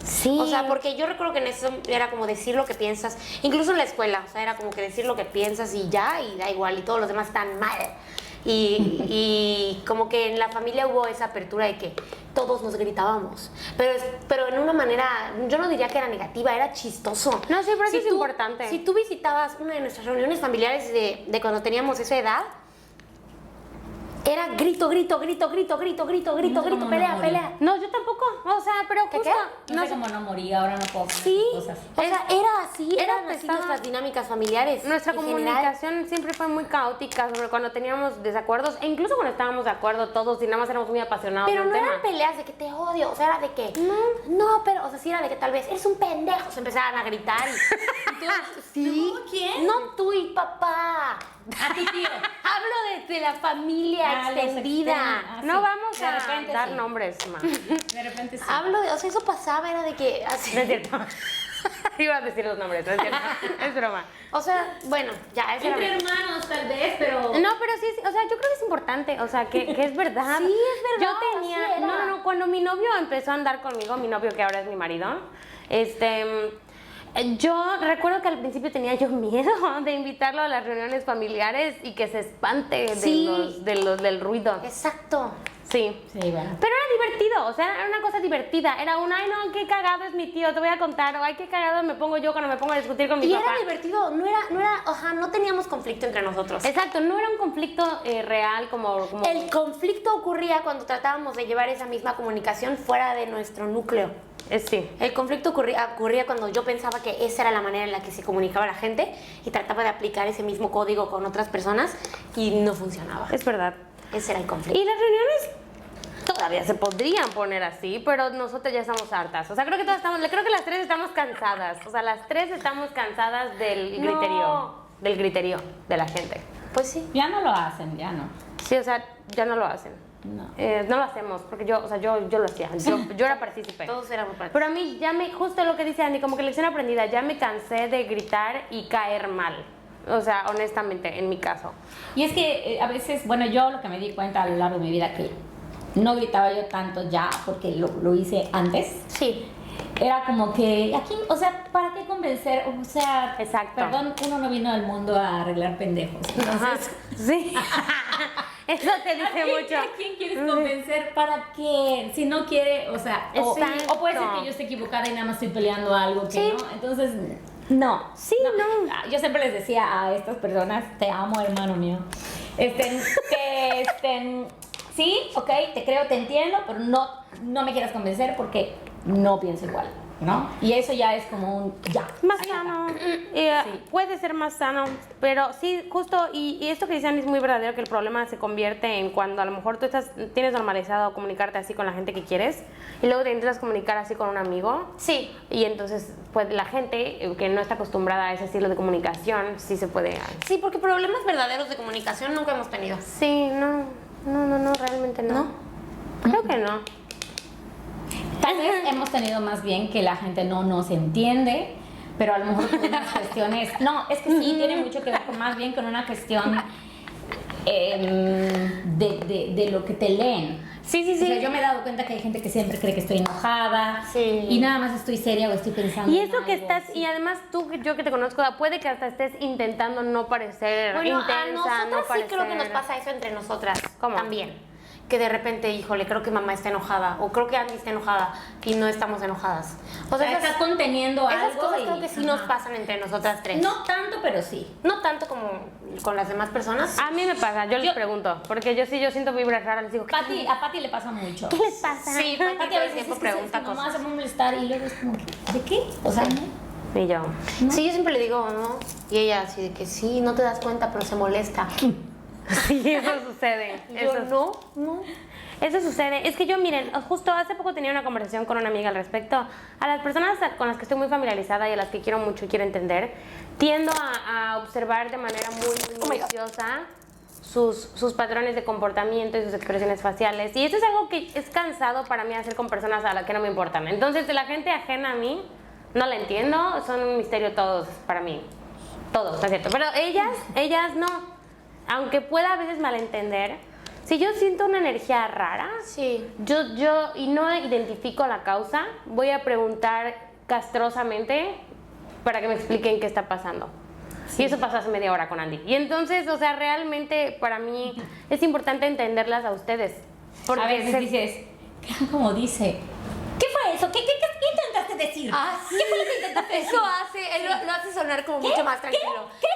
Sí. O sea, porque yo recuerdo que en eso era como decir lo que piensas, incluso en la escuela, o sea, era como que decir lo que piensas y ya, y da igual, y todos los demás están mal. Y como que en la familia hubo esa apertura de que todos nos gritábamos, pero en una manera, yo no diría que era negativa, era chistoso. No, sí, pero eso es tú- importante. Si tú visitabas una de nuestras reuniones familiares de cuando teníamos esa edad, era grito, grito, grito, grito, grito, grito, grito, No, grito, no, pelea, no, pelea. No, yo tampoco. O sea, pero ¿Qué, justo. qué? No no sé sé, cómo no morí, ahora no puedo comer Sí, cosas. o sea, era así, era eran así pesado. nuestras dinámicas familiares. Nuestra en general. comunicación siempre fue muy caótica sobre cuando teníamos desacuerdos, e incluso cuando estábamos de acuerdo todos y nada más éramos muy apasionados Pero del no tema. eran peleas de que te odio, o sea, era de que no, pero, o sea, sí era de que tal vez eres un pendejo, se empezaban a gritar y todos, sí. ¿No? ¿Quién? No tú y papá. A tu tío. Hablo de la familia Los extendida. externos. Ah, No sí. vamos De a repente dar sí. nombres, ma. De repente sí. Hablo de, o sea, eso pasaba, era de que así. No es cierto. Iba a decir los nombres, no es cierto. Es broma. O sea, bueno, ya, ese era Entre mi- hermanos, tal vez, pero. No, pero sí, o sea, yo creo que es importante, o sea, que es verdad. Sí, es verdad, Yo tenía, así era. no, cuando mi novio empezó a andar conmigo, mi novio que ahora es mi marido, yo recuerdo que al principio tenía yo miedo de invitarlo a las reuniones familiares y que se espante Sí. del ruido. Exacto. Sí. Sí, bueno. Pero era divertido, o sea, era una cosa divertida. Era un, ay no, qué cagado es mi tío, te voy a contar. O ay, qué cagado me pongo yo cuando me pongo a discutir con mi Y papá. era divertido, no era, ojalá, no teníamos conflicto entre nosotros. Exacto, no era un conflicto real como... El conflicto ocurría cuando tratábamos de llevar esa misma comunicación fuera de nuestro núcleo. Sí. El conflicto ocurría cuando yo pensaba que esa era la manera en la que se comunicaba la gente y trataba de aplicar ese mismo código con otras personas y no funcionaba. Es verdad. Ese era el conflicto. Y las reuniones todavía se podrían poner así, pero nosotros ya estamos hartas. O sea, creo que creo que las tres estamos cansadas. O sea, las tres estamos cansadas del No. griterío. Del griterío de la gente. Pues sí. Ya no lo hacen, ya no. Sí, o sea, ya no lo hacen. No. No lo hacemos, porque yo lo hacía. Yo era partícipe. Todos éramos para Pero a mí justo lo que dice Andy, como que lección aprendida, ya me cansé de gritar y caer mal. O sea, honestamente, en mi caso. Y es que a veces, bueno, yo lo que me di cuenta a lo largo de mi vida que no gritaba yo tanto ya porque lo hice antes. Sí. Era como que aquí, o sea, ¿para qué convencer? O sea, Exacto. perdón, uno no vino al mundo a arreglar pendejos. Ajá. Entonces, Sí. Eso te dice mucho. ¿a quién quieres convencer? ¿Para qué? Si no quiere, o sea, o puede ser que yo esté equivocada y nada más estoy peleando algo que Sí. no. Entonces, no. Sí, no. Yo siempre les decía a estas personas, te amo, hermano mío. Sí, ok, te creo, te entiendo, pero no me quieras convencer porque no pienso igual, ¿no? Y eso ya es como un ya. Más ahí sano. está. Puede ser más sano, pero sí, justo, y esto que dicen es muy verdadero, que el problema se convierte en cuando a lo mejor tú tienes normalizado comunicarte así con la gente que quieres y luego te intentas comunicar así con un amigo. Sí. Y entonces, pues la gente que no está acostumbrada a ese estilo de comunicación, sí se puede... Sí, porque problemas verdaderos de comunicación nunca hemos tenido. Sí, no, realmente no. ¿No? Creo que no. Tal vez hemos tenido más bien que la gente no nos entiende, pero a lo mejor por unas cuestiones... No, es que sí, tiene mucho que ver más bien con una cuestión de lo que te leen. Sí, sí, O sea, yo me he dado cuenta que hay gente que siempre cree que estoy enojada Sí. y nada más estoy seria o estoy pensando Y en eso que algo, estás, sí. y además tú, yo que te conozco, puede que hasta estés intentando no parecer Bueno, intensa, a nosotras no sí parecer... creo que nos pasa eso entre nosotras. ¿Cómo? También. Que de repente, híjole, creo que mamá está enojada o creo que Andy está enojada y no estamos enojadas. O O sea, sea, estás conteniendo algo. esas cosas y- creo que sí nos Ajá. pasan entre nosotras tres. No tanto, pero sí. No tanto como con las demás personas. A mí me pasa, yo les pregunto, porque yo siento vibras raras, les digo, ¿qué A Pati le pasa mucho. ¿qué les pasa? Sí, Pati Pati a todo el veces tiempo es que pregunta su mamá cosas. se va a molestar y luego es como que, ¿de qué? O sea, ¿no? Y yo, Sí, yo siempre le digo, ¿no? Y ella así de que sí, no te das cuenta, pero se molesta. sí, eso sucede. Yo no. Eso sucede. Es que yo, miren, justo hace poco tenía una conversación con una amiga al respecto. A las personas con las que estoy muy familiarizada y a las que quiero mucho y quiero entender, tiendo a observar de manera muy minuciosa sus patrones de comportamiento y sus expresiones faciales. Y eso es algo que es cansado para mí hacer con personas a las que no me importan. Entonces, la gente ajena a mí, no la entiendo, son un misterio todos para mí. Todos, ¿no es cierto? Pero ellas no. aunque pueda a veces malentender, si yo siento una energía rara, Sí. y no identifico la causa, voy a preguntar castrosamente para que me expliquen qué está pasando. Y eso pasó hace media hora con Andy. Y entonces, o sea, realmente para mí es importante entenderlas a ustedes. Porque a veces dices, como dice, ¿qué fue eso? ¿Qué intentaste decir? Ah, sí. ¿Qué fue lo que intentaste decir? Eso hace, él lo hace sonar como mucho más tranquilo. ¿Qué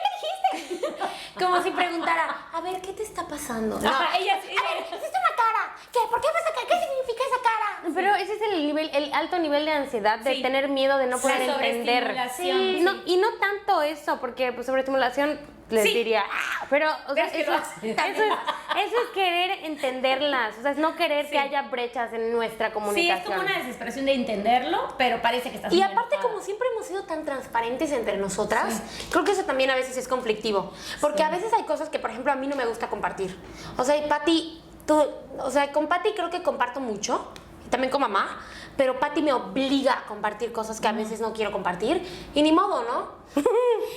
dijiste? Como si preguntara, a ver, ¿qué te está pasando? No. Ajá, ella Hiciste una cara. ¿Qué? ¿Por qué vas a cara? ¿Qué significa esa cara? Pero ese es el nivel, el alto nivel de ansiedad, de Sí. tener miedo de no poder La entender. sobreestimulación, Sí. sí. No, y no tanto eso, porque pues, sobreestimulación les Sí. diría, "Ah", pero o sea, Es que eso, lo hace. eso es querer entenderlas, o sea, es no querer Sí. que haya brechas en nuestra Sí, comunicación. es como una desesperación de entenderlo, pero parece que estás Y muy aparte, enojada. como siempre hemos sido tan transparentes entre nosotras, creo que eso también a veces es conflictivo. Porque a veces hay cosas que, por ejemplo, a mí no me gusta compartir. O sea, y Pati, con Pati creo que comparto mucho, y también con mamá, pero Pati me obliga a compartir cosas que a veces no quiero compartir, y ni modo, ¿no?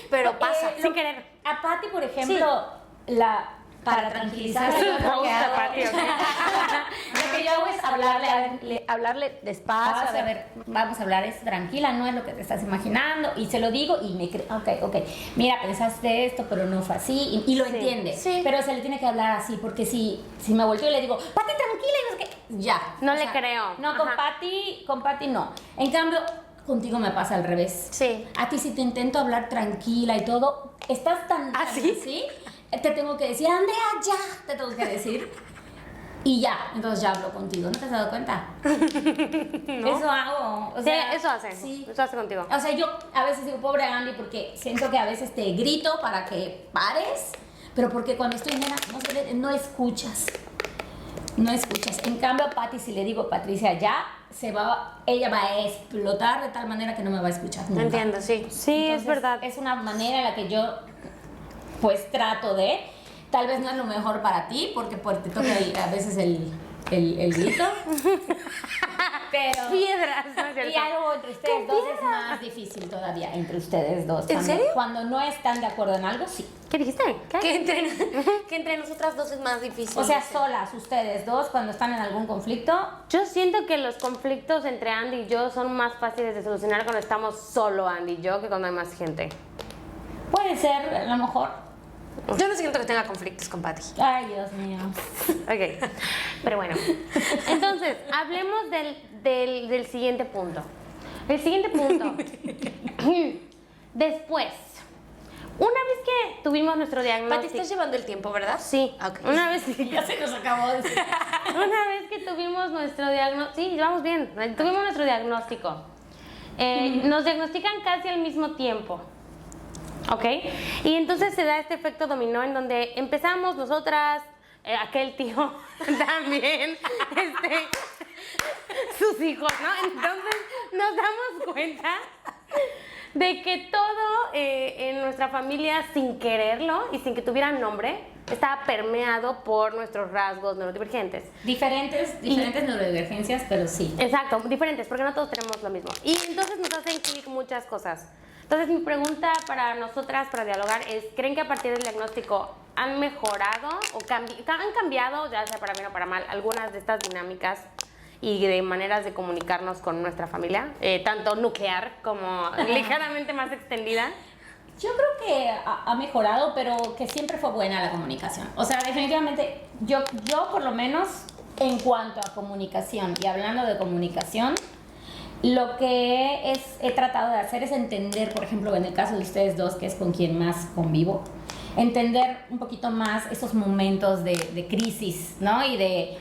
Pero pasa. sin querer. A Pati, por ejemplo, para tranquilizarla, yo lo que hago- Pati, ok. lo que yo hago es hablarle despacio, a ver, vamos a hablar esto tranquila, no es lo que te estás imaginando, y se lo digo y me cree, ok, mira, pensaste esto, pero no fue así, y lo entiende, sí. pero se le tiene que hablar así, porque si me volteo y le digo, Pati, tranquila, y no sé qué, ya. No o le sea, creo. No, con Pati no. En cambio, contigo me pasa al revés. Sí. A ti si te intento hablar tranquila y todo, estás tan ¿sí? así, te tengo que decir, Andrea, ya, te tengo que decir. Y ya, entonces ya hablo contigo. ¿No te has dado cuenta? Eso hago. O sea, Sí, eso hace. Sí. Eso hace contigo. O sea, yo a veces digo, pobre Andy, porque siento que a veces te grito para que pares, pero porque cuando estoy nena, no escuchas. No escuchas. En cambio, a Pati, si le digo, Patricia, ya, ella va a explotar de tal manera que no me va a escuchar nunca. Entiendo, sí. Sí, es Entonces, verdad. Es una manera en la que yo, pues, trato de. Tal vez no es lo mejor para ti, porque te toca a veces el grito. Pero. Piedras, ¿no es cierto? Y algo entre ustedes dos es más difícil todavía, entre ustedes dos. ¿En serio? Cuando no están de acuerdo en algo, sí. ¿Qué dijiste? ¿Qué? Que entre nosotras dos es más difícil. O sea, solas, ustedes dos, cuando están en algún conflicto, Yo siento que los conflictos entre Andy y yo son más fáciles de solucionar cuando estamos solo Andy y yo que cuando hay más gente. puede ser, a lo mejor. yo no siento que tenga conflictos con Pati. Ay, Dios mío. Ok, pero bueno. Entonces, hablemos del siguiente punto. El siguiente punto. Después, una vez que tuvimos nuestro diagnóstico... Pati, estás llevando el tiempo, ¿verdad? Sí, Ok. una vez Ya se nos acabó de decir. Una vez que tuvimos nuestro diagnóstico, sí, vamos bien, tuvimos nuestro diagnóstico. Nos diagnostican casi al mismo tiempo, ¿ok? Y entonces se da este efecto dominó en donde empezamos nosotras, aquel tío también, sus hijos, ¿no? Entonces nos damos cuenta de que todo en nuestra familia, sin quererlo y sin que tuviera nombre, estaba permeado por nuestros rasgos neurodivergentes. Diferentes neurodivergencias, pero sí. Exacto, diferentes, porque no todos tenemos lo mismo. Y entonces nos hacen clic muchas cosas. Entonces mi pregunta para nosotras, para dialogar, es, ¿creen que a partir del diagnóstico han mejorado o han cambiado, ya sea para bien o para mal, algunas de estas dinámicas y de maneras de comunicarnos con nuestra familia, tanto nuclear como ligeramente más extendida? Yo creo que ha mejorado, pero que siempre fue buena la comunicación. O sea, definitivamente, yo por lo menos, en cuanto a comunicación, y hablando de comunicación, lo que he tratado de hacer es entender, por ejemplo, en el caso de ustedes dos, que es con quien más convivo, entender un poquito más esos momentos de crisis, ¿no? Y de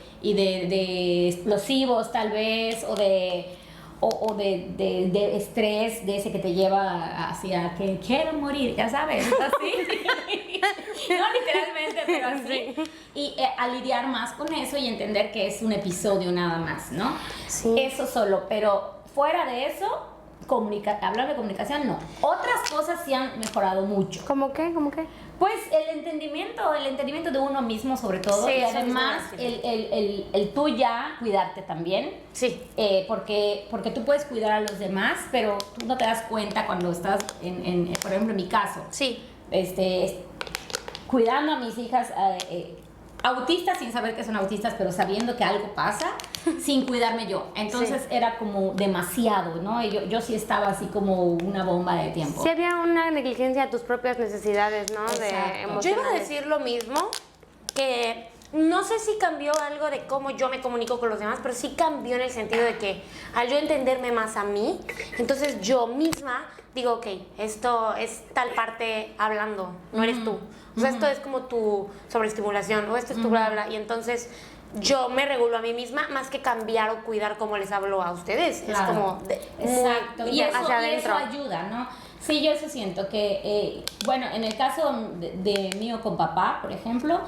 explosivos, tal vez, o de estrés, de ese que te lleva hacia que quiero morir, ya sabes, así. No literalmente, pero así. Y a lidiar más con eso y entender que es un episodio nada más, ¿no? Sí. Eso solo, pero fuera de eso, hablar de comunicación no. Otras cosas sí han mejorado mucho. ¿Cómo qué? ¿Cómo qué? Pues el entendimiento de uno mismo sobre todo, Sí, y eso además mismo iba a el tú ya cuidarte también. Sí. Porque tú puedes cuidar a los demás, pero tú no te das cuenta cuando estás por ejemplo, en mi caso. Sí. cuidando a mis hijas autistas sin saber que son autistas, pero sabiendo que algo pasa, sin cuidarme yo. Entonces era como demasiado, ¿no? Y yo sí estaba así como una bomba de tiempo. Sí había una negligencia de tus propias necesidades, ¿no? De emocionales. Yo iba a decir lo mismo, que no sé si cambió algo de cómo yo me comunico con los demás, pero sí cambió en el sentido de que al yo entenderme más a mí, entonces yo misma digo, ok, esto es tal parte hablando, no eres tú. O sea, esto es como tu sobreestimulación, o esto es tu bla, bla, y entonces yo me regulo a mí misma más que cambiar o cuidar como les hablo a ustedes. Claro. Es como Exacto, y eso, hacia y eso adentro. ayuda, ¿no? Sí, yo eso siento que, bueno, en el caso de mío con papá, por ejemplo,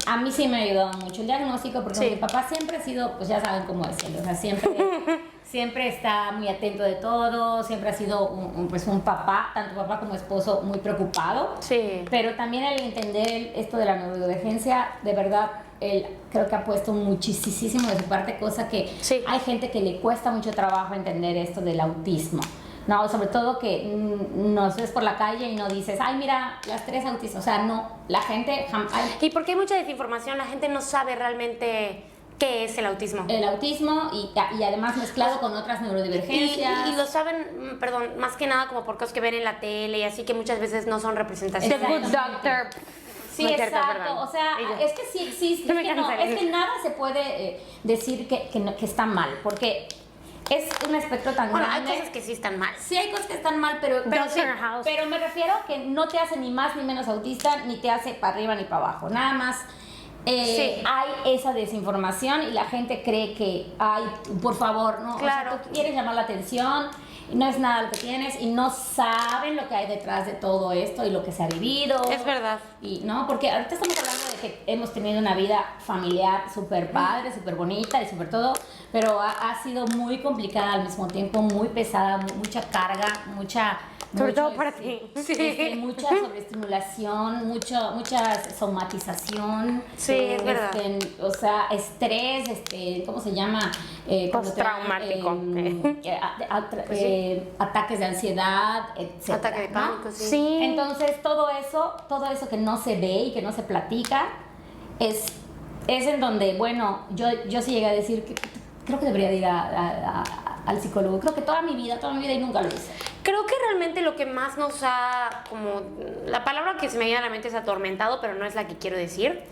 a mí sí me ha ayudado mucho el diagnóstico, porque Sí. mi papá siempre ha sido, pues ya saben cómo es él, o sea, siempre está muy atento de todo, siempre ha sido pues un papá, tanto papá como esposo, muy preocupado. Sí. Pero también al entender esto de la neurodivergencia, de verdad, él creo que ha puesto muchísimo de su parte, cosa que Sí. hay gente que le cuesta mucho trabajo entender esto del autismo. No, sobre todo que nos ves por la calle y no dices, ay, mira, las 3 autistas. O sea, no, la gente Y porque hay mucha desinformación, la gente no sabe realmente qué es el autismo. el autismo y además mezclado con otras neurodivergencias. Y lo saben, perdón, más que nada como por cosas que ven en la tele y así que muchas veces no son representaciones. The Good Doctor. Sí, No es cierto, exacto. perdón. O sea, Y yo. es que sí existe. Yo me Es que, no, cansé. es que nada se puede decir que está mal, porque es un espectro tan Bueno, hay grande. cosas que sí están mal. Sí hay cosas que están mal, pero sí, Doctor House. pero me refiero que no te hace ni más ni menos autista, ni te hace para arriba ni para abajo. Nada más Sí. hay esa desinformación y la gente cree que, ay, por favor, ¿no? Claro. O sea, tú quieres llamar la atención, y no es nada lo que tienes y no saben lo que hay detrás de todo esto y lo que se ha vivido. Es verdad. Y no, porque ahorita estamos hablando de que hemos tenido una vida familiar súper padre, súper bonita y súper todo, pero ha sido muy complicada al mismo tiempo, muy pesada, mucha carga, Sobre todo mucho, para ti. mucha sobreestimulación, mucha somatización. Sí, es verdad. O sea, estrés, ¿cómo se llama? Cuando te dan, Postraumático. ataques de ansiedad, etc. Ataque de pánico, sí. Sí. Entonces, todo eso que no se ve y que no se platica, es en donde, bueno, yo sí llegué a decir que creo que debería de ir al psicólogo. Creo que toda mi vida y nunca lo hice. Creo que realmente lo que más nos ha, como, la palabra que se me viene a la mente es atormentado, pero no es la que quiero decir,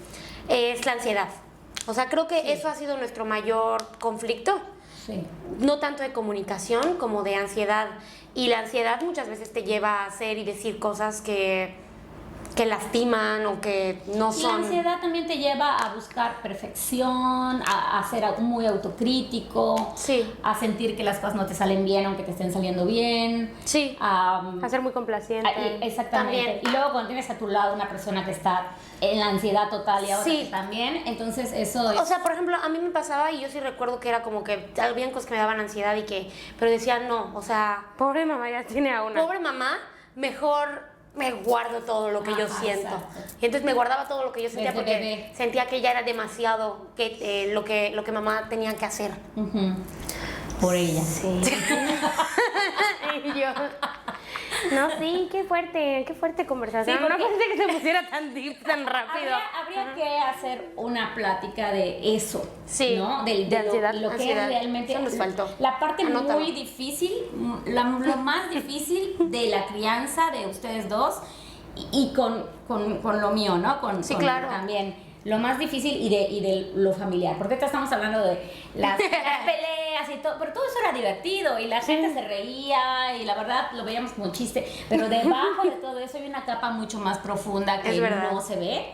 es la ansiedad. O sea, creo que eso ha sido nuestro mayor conflicto. Sí. No tanto de comunicación como de ansiedad. Y la ansiedad muchas veces te lleva a hacer y decir cosas que lastiman o que no Y la son... ansiedad también te lleva a buscar perfección, a ser muy autocrítico, Sí. a sentir que las cosas no te salen bien aunque te estén saliendo bien. Sí. A ser muy complaciente. Exactamente. También. Y luego cuando tienes a tu lado una persona que está en la ansiedad total y ahora Sí. que también, entonces eso es... O sea, por ejemplo, a mí me pasaba y yo sí recuerdo que era como que habían cosas que me daban ansiedad y que... Pero decía, no, o sea, Pobre mamá, ya tiene a una. pobre mamá, mejor me guardo todo lo que yo Ajá, siento. exacto. Y entonces me guardaba todo lo que yo sentía Desde porque bebé. sentía que ya era demasiado lo que mamá tenía que hacer. Ujú. Por ella. Sí. Y yo. No, sí, qué fuerte conversación. Sí, No porque- pensé que se pusiera tan deep, tan rápido. Habría que hacer una plática de eso, Sí, ¿no? de ansiedad, lo que ansiedad. es realmente Eso nos faltó. la parte Anótalo. muy difícil, lo más difícil de la crianza de ustedes dos y con lo mío, ¿no? Sí, con claro. También lo más difícil y de lo familiar, porque ahorita estamos hablando de las peleas y todo, pero todo eso era divertido y la gente se reía y la verdad lo veíamos como chiste, pero debajo de todo eso hay una capa mucho más profunda que Es verdad. no se ve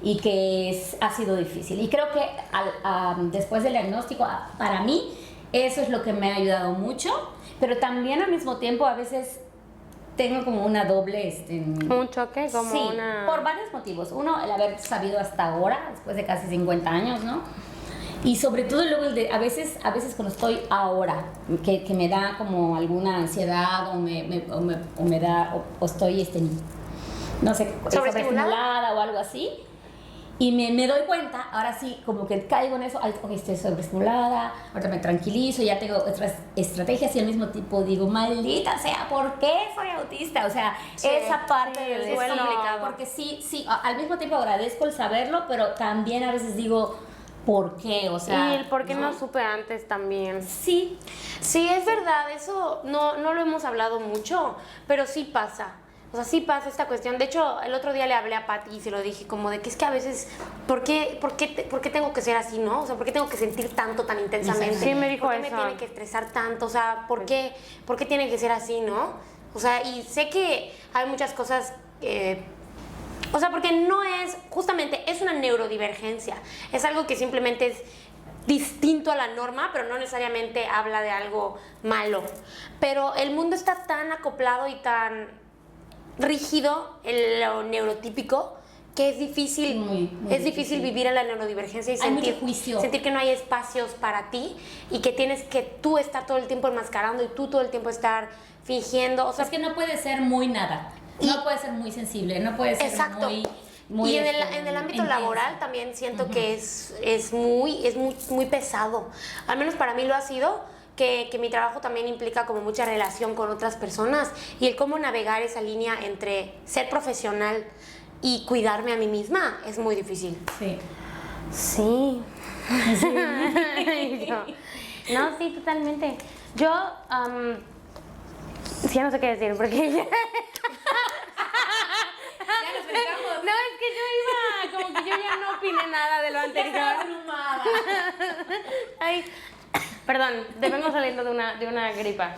y que ha sido difícil. Y creo que después del diagnóstico, para mí, eso es lo que me ha ayudado mucho, pero también al mismo tiempo a veces tengo como una doble... Como un choque, como sí, una. por varios motivos. Uno, el haber sabido hasta ahora, después de casi 50 años, ¿no? Y sobre todo luego el de, a veces cuando estoy ahora, que me da como alguna ansiedad o me da, o estoy, no sé, ¿Sobreestimulada? sobreestimulada o algo así. Y me doy cuenta, ahora sí, como que caigo en eso, ay, ok, estoy sobreestimulada, ahorita me tranquilizo, ya tengo otras estrategias y al mismo tiempo digo, maldita sea, ¿por qué soy autista? O sea, esa parte del es complicado. porque sí, al mismo tiempo agradezco el saberlo, pero también a veces digo, ¿por qué? O sea, y el por qué no supe antes también. Sí, Sí, es verdad, eso no lo hemos hablado mucho, pero sí pasa. O sea, sí pasa esta cuestión. De hecho, el otro día le hablé a Pati y se lo dije, como de que es que a veces, ¿por qué tengo que ser así, no? O sea, ¿por qué tengo que sentir tanto tan intensamente? Sí, me dijo ¿Por qué eso. me tiene que estresar tanto? O sea, ¿por qué tiene que ser así, no? O sea, y sé que hay muchas cosas... o sea, porque no es, justamente, es una neurodivergencia. Es algo que simplemente es distinto a la norma, pero no necesariamente habla de algo malo. Pero el mundo está tan acoplado y tan rígido en lo neurotípico que es difícil, Muy difícil. vivir en la neurodivergencia y Hay mucho juicio. sentir que no hay espacios para ti y que tienes que tú estar todo el tiempo enmascarando y tú todo el tiempo estar fingiendo. O sea, es que no puede ser muy nada, no puede ser muy sensible, no puede ser exacto. muy y en este, el ámbito intenso. laboral también siento que es muy pesado. Al menos para mí lo ha sido, que mi trabajo también implica como mucha relación con otras personas y el cómo navegar esa línea entre ser profesional y cuidarme a mí misma es muy difícil. Sí. Sí. No, sí, totalmente. Yo, sí, ya no sé qué decir, porque ya... No, es que yo iba, como que yo ya no opiné nada de lo anterior. Ay, perdón, vengo saliendo de una gripa.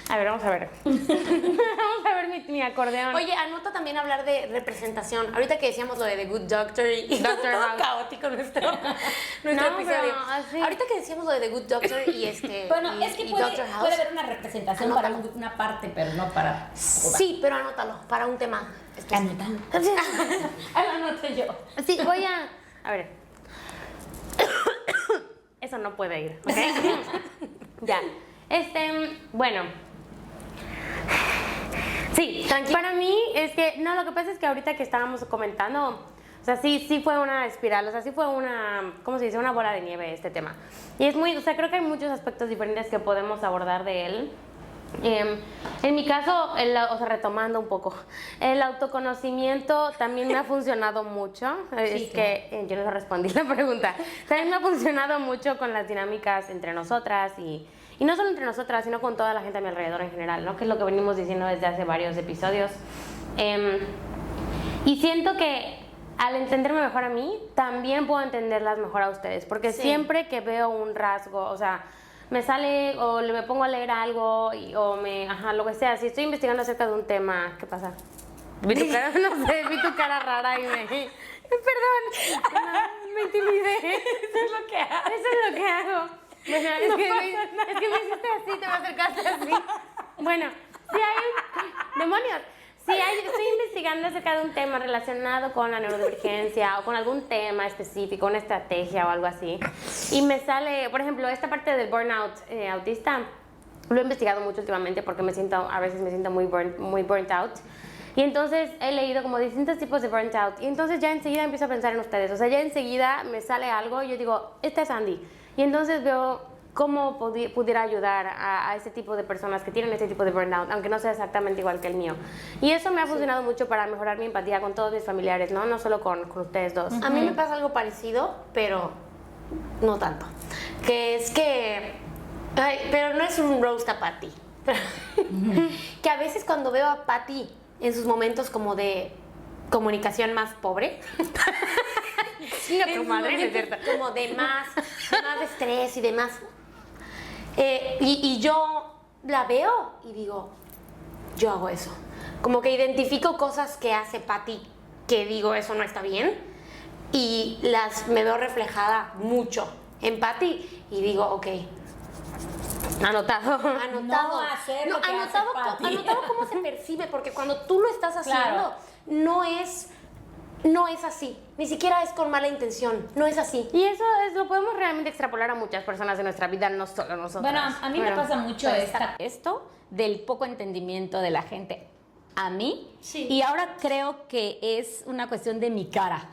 A ver, vamos a ver. Vamos a ver mi acordeón. Oye, anota también hablar de representación. Ahorita que decíamos lo de The Good Doctor y Doctor todo House. caótico nuestro No, episodio. pero así. Ahorita que decíamos lo de The Good Doctor y Bueno, y, es que y puede Doctor House. puede haber una representación para Anótalo. una parte, pero no para toda. Sí, pero anótalo para un tema específico. Anótalo. Ahí lo anoto yo. Sí, voy a ver. Eso no puede ir, ¿ok? Ya. Bueno. Sí, para mí es que, no, lo que pasa es que ahorita que estábamos comentando, o sea, sí fue una espiral, o sea, sí fue una, ¿cómo se dice? Una bola de nieve este tema. Y es muy, o sea, creo que hay muchos aspectos diferentes que podemos abordar de él. En mi caso, o sea, retomando un poco, el autoconocimiento también me ha funcionado mucho. Es que yo no respondí la pregunta. También me ha funcionado mucho con las dinámicas entre nosotras y no solo entre nosotras, sino con toda la gente a mi alrededor en general, ¿no? Que es lo que venimos diciendo desde hace varios episodios. Y siento que al entenderme mejor a mí, también puedo entenderlas mejor a ustedes, porque siempre que veo un rasgo, o sea, me sale o me pongo a leer algo lo que sea, si estoy investigando acerca de un tema, ¿qué pasa? Vi tu cara, no sé, vi tu cara rara y perdón, me intimidé. Eso es lo que hago. Bueno, es que me hiciste así, te me acercaste así. Bueno, si hay... ¡Demonios! Estoy investigando acerca de un tema relacionado con la neurodivergencia o con algún tema específico, una estrategia o algo así, y me sale, por ejemplo, esta parte del burnout autista, lo he investigado mucho últimamente porque a veces me siento muy burnt out. Y entonces he leído como distintos tipos de burnt out. Y entonces ya enseguida empiezo a pensar en ustedes. O sea, ya enseguida me sale algo y yo digo, esta es Andy. Y entonces veo cómo pudiera ayudar a ese tipo de personas que tienen ese tipo de burnout, aunque no sea exactamente igual que el mío. Y eso me ha funcionado mucho para mejorar mi empatía con todos mis familiares, ¿no? No solo con ustedes dos. A mí me pasa algo parecido, pero no tanto. Que es que... pero no es un roast a Patty. Que a veces cuando veo a Patty en sus momentos como de comunicación más pobre... Tu madre, ¿no es cierto? Como de más estrés y demás. Y yo la veo y digo, yo hago eso. Como que identifico cosas que hace Patty que digo, eso no está bien. Y me veo reflejada mucho en Patty y digo, ok. Anotado. No hacer lo que hace Patty. Anotado cómo se percibe, porque cuando tú lo estás haciendo, Claro. no es así. Ni siquiera es con mala intención. No es así. Y eso lo podemos realmente extrapolar a muchas personas de nuestra vida, no solo a nosotros. Bueno, a mí me pasa mucho esto del poco entendimiento de la gente a mí. Sí. Y ahora creo que es una cuestión de mi cara,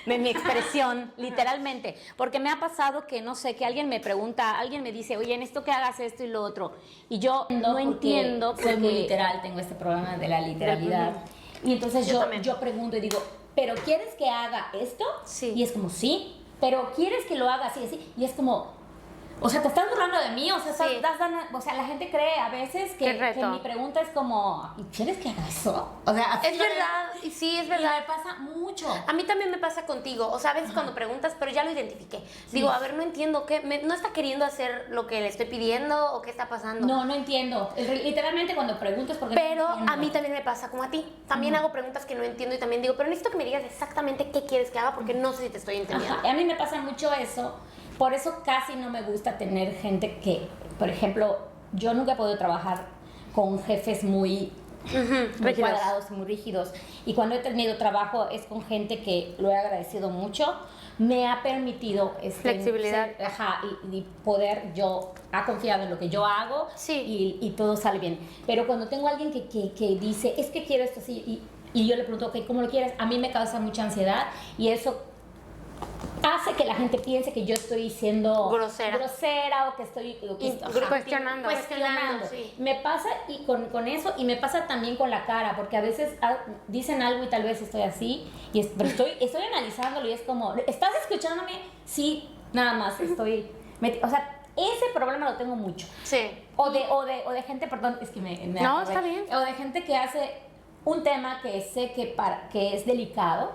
de mi expresión, literalmente. Porque me ha pasado que, no sé, que alguien me pregunta, alguien me dice, oye, necesito que hagas esto y lo otro. Y yo no entiendo. Soy muy porque- literal, tengo este problema de la literalidad. Y entonces Yo también. yo pregunto y digo, ¿pero quieres que haga esto? Sí. Y es como, sí. ¿Pero quieres que lo haga así, así? Y es como, o sea, ¿te estás burlando de mí? O sea, Sí. o sea, la gente cree a veces Qué que reto. mi pregunta es como, ¿y quieres que haga eso? O sea, así Es verdad, y sí, es verdad. Y me pasa mucho. A mí también me pasa contigo, o sea, a veces cuando preguntas, pero ya lo identifiqué. Digo, a ver, no entiendo, ¿no está queriendo hacer lo que le estoy pidiendo o qué está pasando? No entiendo. Literalmente cuando pregunto es porque Pero no entiendo. a mí también me pasa como a ti. También hago preguntas que no entiendo y también digo, pero necesito que me digas exactamente qué quieres que haga porque no sé si te estoy entendiendo. Ajá, a mí me pasa mucho eso. Por eso casi no me gusta tener gente que, por ejemplo, yo nunca he podido trabajar con jefes muy rígidos. cuadrados y muy rígidos. Y cuando he tenido trabajo es con gente que lo he agradecido mucho. Me ha permitido Flexibilidad. y poder, yo ha confiado en lo que yo hago Sí. y todo sale bien. Pero cuando tengo a alguien que dice, es que quiero esto así, y yo le pregunto, ok, ¿cómo lo quieres? A mí me causa mucha ansiedad y eso hace que la gente piense que yo estoy siendo Grosera. o que estoy Cuestionando. Sí. Me pasa y con eso y me pasa también con la cara porque a veces dicen algo y tal vez estoy así pero estoy analizándolo y es como, ¿estás escuchándome? Sí, nada más estoy o sea, ese problema lo tengo mucho. Sí. O de gente, perdón, es que me No, acordé. está bien. O de gente que hace un tema que sé que es delicado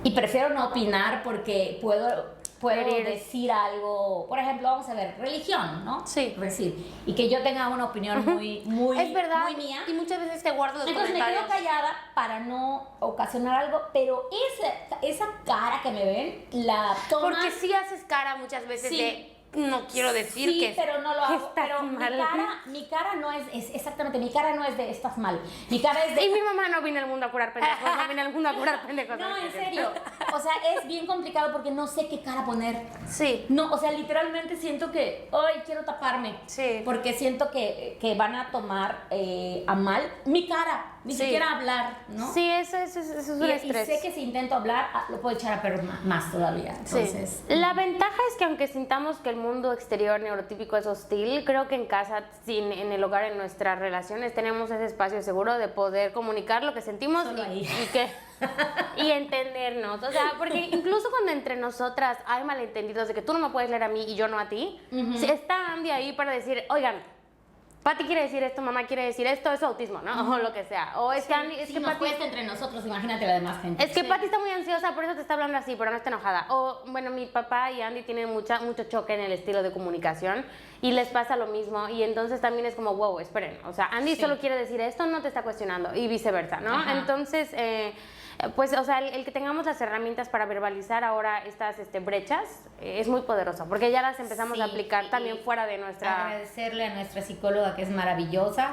y prefiero no opinar porque puedo Herir. decir algo, por ejemplo, vamos a ver, religión, ¿no? Sí. Decir, y que yo tenga una opinión muy Es verdad. muy mía. Y muchas veces te guardo los Entonces me comentarios. quedo callada para no ocasionar algo, pero esa cara que me ven la toman. Porque sí haces cara muchas veces Sí. de no quiero decir sí, que pero no lo hago. estás Pero mal. mi cara no es exactamente, mi cara no es de estás mal. Mi cara es de Y mi mamá no vino al mundo a curar pendejos, no vino al mundo a curar pendejos. no, en serio. O sea, es bien complicado porque no sé qué cara poner. Sí. No, o sea, literalmente siento que, ay, quiero taparme. Sí. Porque siento que van a tomar a mal mi cara, ni Sí. siquiera hablar, ¿no? Sí, eso es un Y estrés. sé que si intento hablar, lo puedo echar a perder más todavía. Entonces, Sí. La ventaja es que aunque sintamos que el mundo exterior neurotípico es hostil, creo que en casa, en el hogar, en nuestras relaciones, tenemos ese espacio seguro de poder comunicar lo que sentimos Solo ahí. y entendernos. O sea, porque incluso cuando entre nosotras hay malentendidos de que tú no me puedes leer a mí y yo no a ti, si está Andy ahí para decir, oigan, Pati quiere decir esto, mamá quiere decir esto, es autismo, ¿no? O lo que sea. O es que Andy, es si que nos Pati... cuesta entre nosotros, imagínate la demás gente. Es que Pati está muy ansiosa, por eso te está hablando así, pero no está enojada. O, bueno, mi papá y Andy tienen mucho choque en el estilo de comunicación y les pasa lo mismo. Y entonces también es como, wow, esperen. O sea, Andy solo quiere decir esto, no te está cuestionando. Y viceversa, ¿no? Ajá. Entonces, pues, o sea, el que tengamos las herramientas para verbalizar ahora estas brechas es muy poderoso, porque ya las empezamos a aplicar también fuera de nuestra... Agradecerle a nuestra psicóloga que es maravillosa,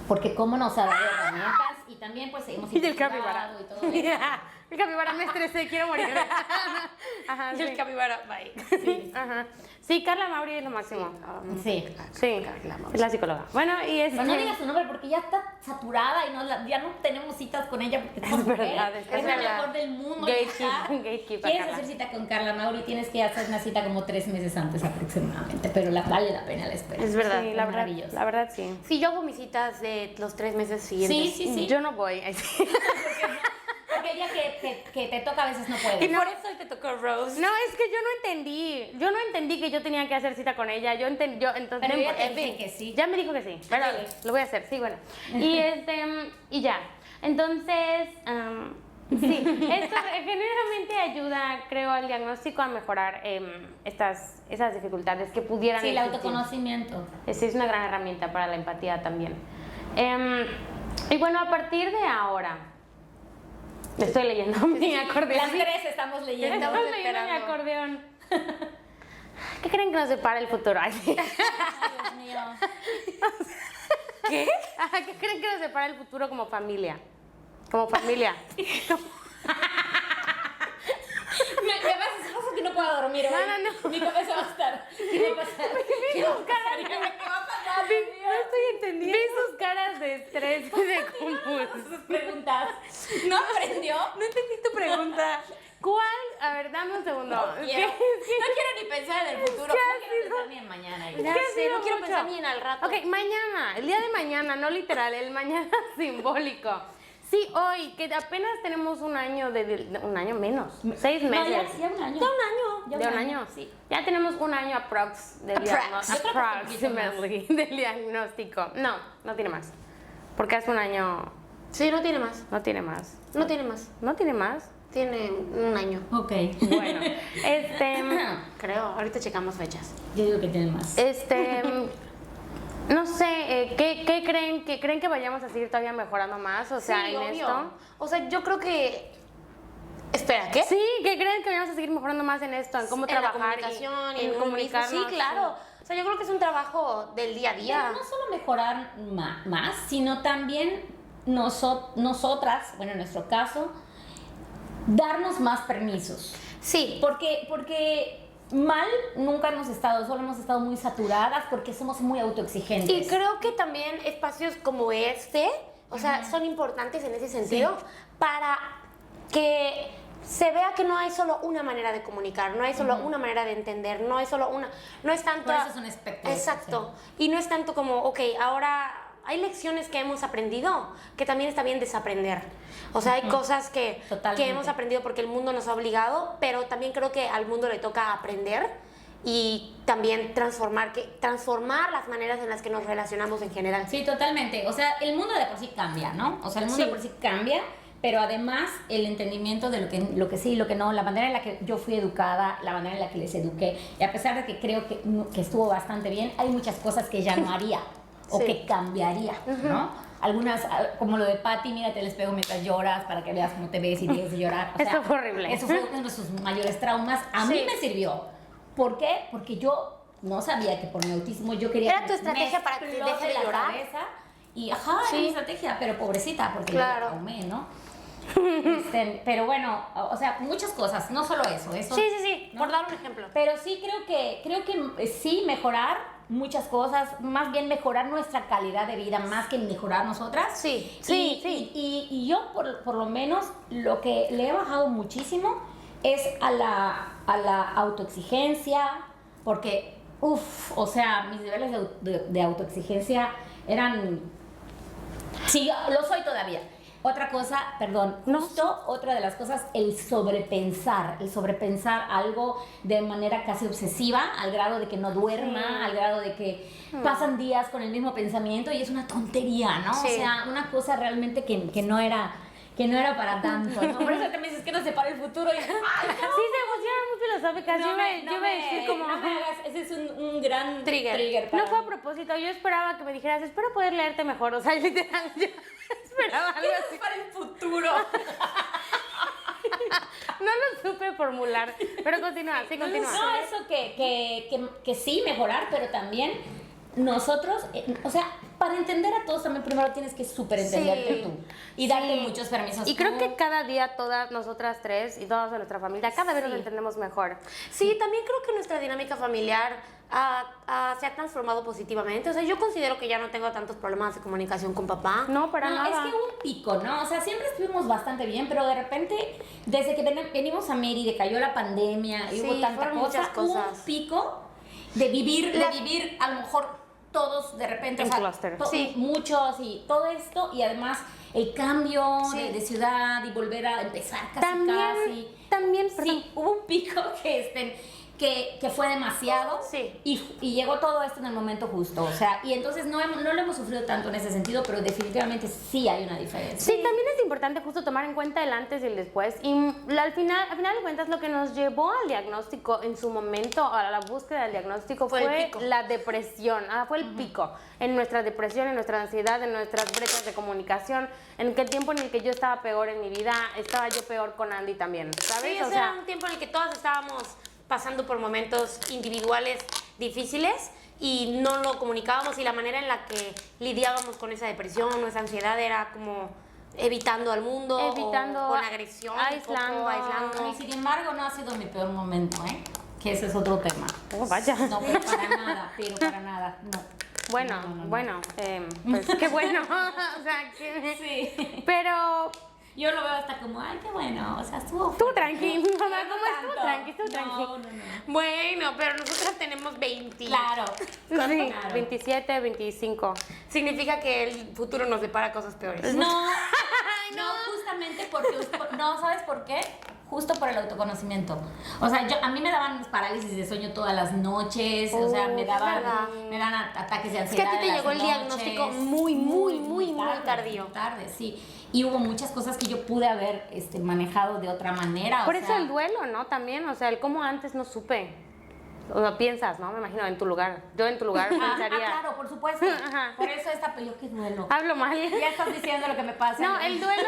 porque cómo nos ha dado herramientas y también pues hemos Y del capibara. investigado y todo eso. El capibara me estresé, quiero morir. Ajá, Y sí. el capibara, bye. Sí. Ajá. Sí, Carla Mauri es lo máximo. Sí. Sí, es la psicóloga. Bueno, y es... Pero no digas su nombre porque ya está saturada y ya no tenemos citas con ella porque Es verdad, es es la verdad. mejor del mundo. Gatekeeper, ¿Quieres Carla. hacer cita con Carla Mauri? Tienes que hacer una cita como 3 meses antes aproximadamente, pero vale la pena la espera. Es verdad, Sí, la verdad, maravilloso. la verdad sí. Sí, yo hago mis citas de los 3 meses siguientes. Sí. Yo no voy. Ay, sí. Porque ella que te toca a veces no puede. Y por eso hoy te tocó Rose. No, es que yo no entendí que yo tenía que hacer cita con ella. Entonces, Pero no ella importa, te en dice fin. que sí. Ya me dijo que sí, pero lo voy a hacer, sí, bueno. Y y ya. Entonces, sí, esto generalmente ayuda, creo, al diagnóstico a mejorar esas dificultades que pudieran Sí, el existir. autoconocimiento. Sí, es una gran herramienta para la empatía también. Y bueno, a partir de ahora, estoy leyendo mi acordeón. Las 3 estamos leyendo. Estamos leyendo mi esperando. acordeón. ¿Qué creen que nos depara el futuro? Ay, sí. Ay, Dios mío. ¿Qué? Ajá, ¿qué creen que nos depara el futuro como familia? Como familia. Me vas a hacer que no puedo dormir hoy. No. Mi cabeza va a estar. ¿Qué va a pasar? ¿Qué va a pasar? ¿Qué va a pasar? No estoy entendiendo. Vi sus caras de estrés y de compulsión. Sus preguntas. ¿No aprendió? No entendí tu pregunta. ¿Cuál? A ver, dame un segundo. No quiero ni pensar en el futuro. No quiero pensar ni en mañana. Ya ¿Qué ha sé, sido no quiero mucho? pensar ni en al rato. Ok, mañana, el día de mañana, no literal, el mañana simbólico. Sí, hoy, que apenas tenemos un año un año menos, 6 No, meses. ya un año. Ya ¿De un año? Sí. Ya tenemos un año aprox del diagnóstico. Yo creo que un poquito más. Approximately del diagnóstico. No, no tiene más. Porque hace un año Sí, no tiene más. no tiene más. No tiene más. ¿No tiene más? Tiene un año. Ok. Bueno, Creo. Ahorita checamos fechas. Yo digo que tiene más. no sé, ¿qué creen? ¿Creen que vayamos a seguir todavía mejorando más? O sea, Sí, en obvio. esto. O sea, yo creo que... Espera, ¿qué? Sí, ¿qué creen que vayamos a seguir mejorando más en esto? En cómo En la trabajar comunicación y en en uno mismo. comunicarnos. Sí, claro. O sea, yo creo que es un trabajo del día a Pero día. no solo mejorar más, sino también nosotras, bueno, en nuestro caso, darnos más permisos. Sí. Porque mal nunca hemos estado, solo hemos estado muy saturadas porque somos muy autoexigentes. Y creo que también espacios como este, o sea, son importantes en ese sentido para que se vea que no hay solo una manera de comunicar, no hay solo una manera de entender, no hay solo una, no es tanto... Por eso es un espectro. Exacto. Y no es tanto como, ok, ahora hay lecciones que hemos aprendido que también está bien desaprender. O sea, hay cosas que hemos aprendido porque el mundo nos ha obligado, pero también creo que al mundo le toca aprender y también transformar las maneras en las que nos relacionamos en general. Sí, totalmente. O sea, el mundo de por sí cambia, ¿no? O sea, el mundo de por sí cambia, pero además el entendimiento de lo que sí y lo que no, la manera en la que yo fui educada, la manera en la que les eduqué, y a pesar de que creo que estuvo bastante bien, hay muchas cosas que ya no haría o que cambiaría, ¿no? Algunas, como lo de Patty, mírate al espejo mientras lloras para que veas cómo te ves y dejes de llorar. O sea, Eso fue horrible. Eso fue uno de sus mayores traumas. A mí me sirvió. ¿Por qué? Porque yo no sabía que por mi autismo yo quería... Era tu estrategia para que explose deje de la llorar. cabeza. Y era mi estrategia, pero pobrecita, porque Claro. yo la traumé, ¿no? Pero bueno, o sea, muchas cosas, no solo eso. Sí, ¿no? por dar un ejemplo. Pero sí creo que sí mejorar muchas cosas, más bien mejorar nuestra calidad de vida, más que mejorar nosotras. Sí, Y yo por lo menos lo que le he bajado muchísimo es a la autoexigencia, porque, o sea, mis niveles de autoexigencia eran... Sí, lo soy todavía. Otra cosa, perdón, otra de las cosas, el sobrepensar algo de manera casi obsesiva, al grado de que no duerma, al grado de que pasan días con el mismo pensamiento y es una tontería, ¿no? Sí. O sea, una cosa realmente que no era para tanto, ¿no? Por eso te me dices que no se para el futuro y... ¡Ay, no! Sí, se emocionan muy filosóficas. Yo iba a decir como... No me hagas, ese es un gran trigger para No fue a mí. propósito, yo esperaba que me dijeras, espero poder leerte mejor, o sea, literal, yo esperaba algo así. Para el futuro. No lo supe formular, pero continúa, sí, continúa. No, eso que sí, mejorar, pero también nosotros, o sea, para entender a todos también primero tienes que súper entenderte tú y darte muchos permisos. Y creo que cada día todas nosotras tres y todas de nuestra familia, cada vez nos entendemos mejor. Sí, también creo que nuestra dinámica familiar se ha transformado positivamente. O sea, yo considero que ya no tengo tantos problemas de comunicación con papá. No, para No, nada. es que hubo un pico, ¿no? O sea, siempre estuvimos bastante bien, pero de repente, desde que venimos a Mérida, cayó la pandemia y Sí, hubo tanta fueron cosa, muchas cosas. hubo un pico de vivir a lo mejor todos de repente, En o sea, clúster. muchos y todo esto, y además el cambio de ciudad y volver a empezar casi. También, Sí, hubo un pico que fue demasiado y llegó todo esto en el momento justo, o sea, y entonces no lo hemos sufrido tanto en ese sentido, pero definitivamente sí hay una diferencia. Sí, también es importante justo tomar en cuenta el antes y el después. Y al final de cuentas, lo que nos llevó al diagnóstico en su momento, a la búsqueda del diagnóstico, Fue el fue pico. la depresión. Fue el pico en nuestra depresión, en nuestra ansiedad, en nuestras brechas de comunicación, en el tiempo en el que yo estaba peor en mi vida, estaba yo peor con Andy también, ¿sabes? Sí, o sea, era un tiempo en el que todas estábamos pasando por momentos individuales difíciles y no lo comunicábamos, y la manera en la que lidiábamos con esa depresión o esa ansiedad era como evitando al mundo, o con agresión, aislando. aislando. Y sin embargo no ha sido mi peor momento, ¿eh? Que ese es otro tema. Oh, vaya. No, pero para nada, no. Bueno, No. bueno, pues qué bueno. O sea, que... Sí. Pero Yo lo veo hasta como, ay, qué bueno, o sea, estuvo tú tranqui, mamá, ¿cómo tanto. estuvo tranqui? Estuvo tranqui. No. Bueno, pero nosotras tenemos 20. Claro. Sí, Claro. 27, 25. Significa que el futuro nos depara cosas peores. No, justamente porque, no, ¿sabes por qué? Justo por el autoconocimiento. O sea, a mí me daban parálisis de sueño todas las noches, o sea, me verdad. dan ataques de Es que ansiedad. a ti te en llegó el las diagnóstico noches. muy tardío. Tarde, sí. Y hubo muchas cosas que yo pude haber manejado de otra manera. Por o eso sea, el duelo, ¿no? También, o sea, el cómo antes no supe. O sea, piensas, ¿no? Me imagino en tu lugar. Yo en tu lugar pensaría. claro, por supuesto. Ajá. Por eso yo qué duelo. Hablo mal. Ya estás diciendo lo que me pasa. No, el duelo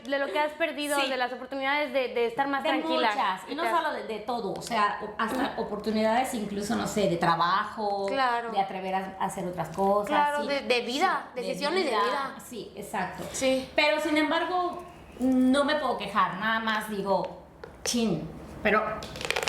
de lo que has perdido, Sí. de las oportunidades de estar más De tranquila. muchas, y no solo de todo, o sea, hasta oportunidades incluso, no sé, de trabajo, Claro. de atrever a hacer otras cosas. Claro, sí. de vida, decisiones de vida. Sí, exacto. Sí. Pero sin embargo, no me puedo quejar, nada más digo, chin, pero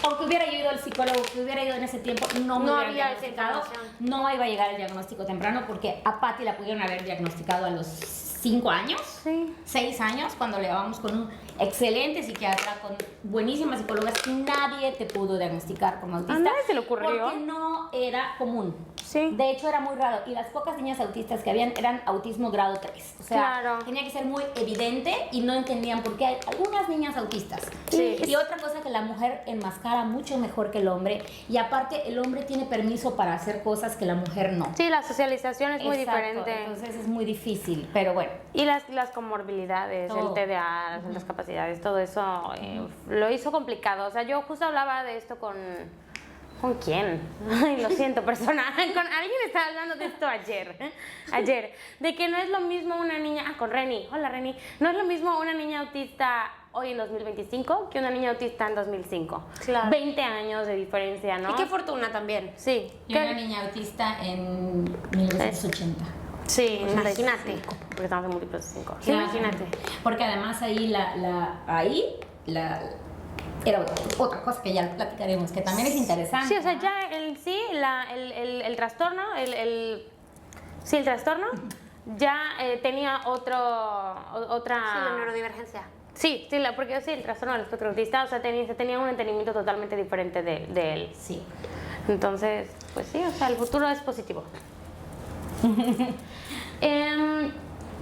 aunque hubiera yo ido al psicólogo, que hubiera ido en ese tiempo, no me No hubiera había esa diagnosticado, información. no iba a llegar el diagnóstico temprano, porque a Patty la pudieron haber diagnosticado a los 5 años, Sí. 6 años, cuando le llevamos con un excelente psiquiatra, con buenísimas psicólogas, y nadie te pudo diagnosticar como autista. ¿A nadie se le ocurrió? Porque no era común. Sí. De hecho, era muy raro. Y las pocas niñas autistas que habían eran autismo grado 3. O sea, Claro. tenía que ser muy evidente y no entendían por qué hay algunas niñas autistas. Sí. Y otra cosa que la mujer enmascara mucho mejor que el hombre. Y aparte, el hombre tiene permiso para hacer cosas que la mujer no. Sí, la socialización es muy Exacto, diferente. Entonces es muy difícil. Pero bueno. Y las comorbilidades, Todo. el TDA, las capacidades, todo eso lo hizo complicado. O sea, yo justo hablaba de esto con quién. Ay, lo siento, persona. Con alguien estaba hablando de esto ayer. De que no es lo mismo una niña. Con Reni. Hola, Reni. No es lo mismo una niña autista hoy en 2025 que una niña autista en 2005. Claro. 20 años de diferencia, ¿no? Y qué fortuna también. Sí. Y una niña autista en 1980. Sí, Imagínate. Porque estamos en múltiplos 5. Sí, Claro. imagínate. Porque además ahí era otra cosa que ya platicaremos, que también es interesante. Sí, o sea, ¿no? ya el trastorno, el trastorno ya tenía otra... Sí, la neurodivergencia. Sí, porque el trastorno del espectro autista, o sea, tenía un entendimiento totalmente diferente de él. Sí. Entonces, pues sí, o sea, el futuro es positivo.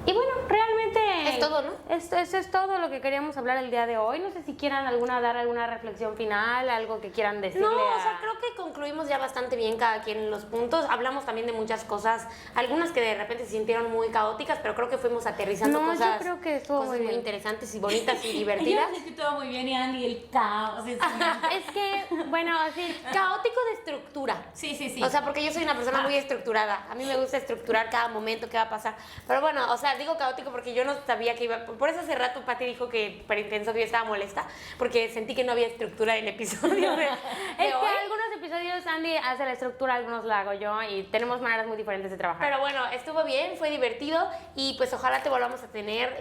Y bueno, realmente... Es todo, ¿no? Eso es todo lo que queríamos hablar el día de hoy. No sé si quieran dar alguna reflexión final, algo que quieran decirle No, o a... sea, creo que concluimos ya bastante bien cada quien en los puntos. Hablamos también de muchas cosas, algunas que de repente se sintieron muy caóticas, pero creo que fuimos aterrizando No, yo cosas, creo que estuvo cosas muy bien. interesantes y bonitas y Yo divertidas. sé que todo muy bien y Andy, el caos. Es que, bueno, así... Caótico de estructura. Sí, sí, sí. O sea, porque yo soy una persona muy estructurada. A mí me gusta estructurar cada momento que va a pasar. Pero bueno, o sea, digo caótico porque yo no sabía que iba... Por eso hace rato Pati dijo que pensó que yo estaba molesta, porque sentí que no había estructura en el episodio de Es que hoy. algunos episodios Andy hace la estructura, algunos la hago yo y tenemos maneras muy diferentes de trabajar. Pero bueno, estuvo bien, fue divertido y pues ojalá te volvamos a tener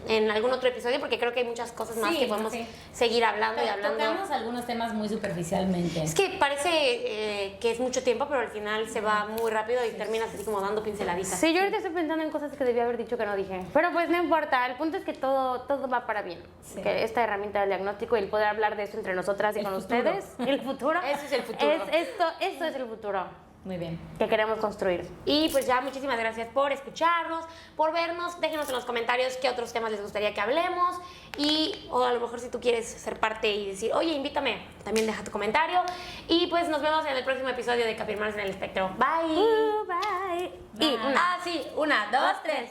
en algún otro episodio porque creo que hay muchas cosas más Sí, que podemos sí. seguir hablando y hablando. Tocamos algunos temas muy superficialmente. Es que parece que es mucho tiempo, pero al final se va muy rápido y terminas así como dando pinceladitas. Sí, yo ahorita estoy pensando en cosas que debía haber dicho que no dije. Pero pues no importa, el punto es que todo va para bien. Sí. Que esta herramienta del diagnóstico y el poder hablar de esto entre nosotras y El con futuro. ustedes, el futuro. Ese es el futuro. Esto es el futuro Muy bien. que queremos construir. Y pues ya muchísimas gracias por escucharnos, por vernos. Déjenos en los comentarios qué otros temas les gustaría que hablemos. O a lo mejor si tú quieres ser parte y decir, oye, invítame, también deja tu comentario. Y pues nos vemos en el próximo episodio de Capirmanes en el Espectro. Bye. Bye. Y sí, 1, 2, 3.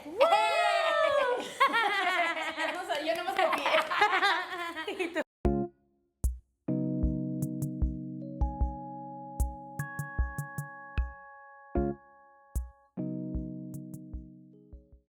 Yo no me copié.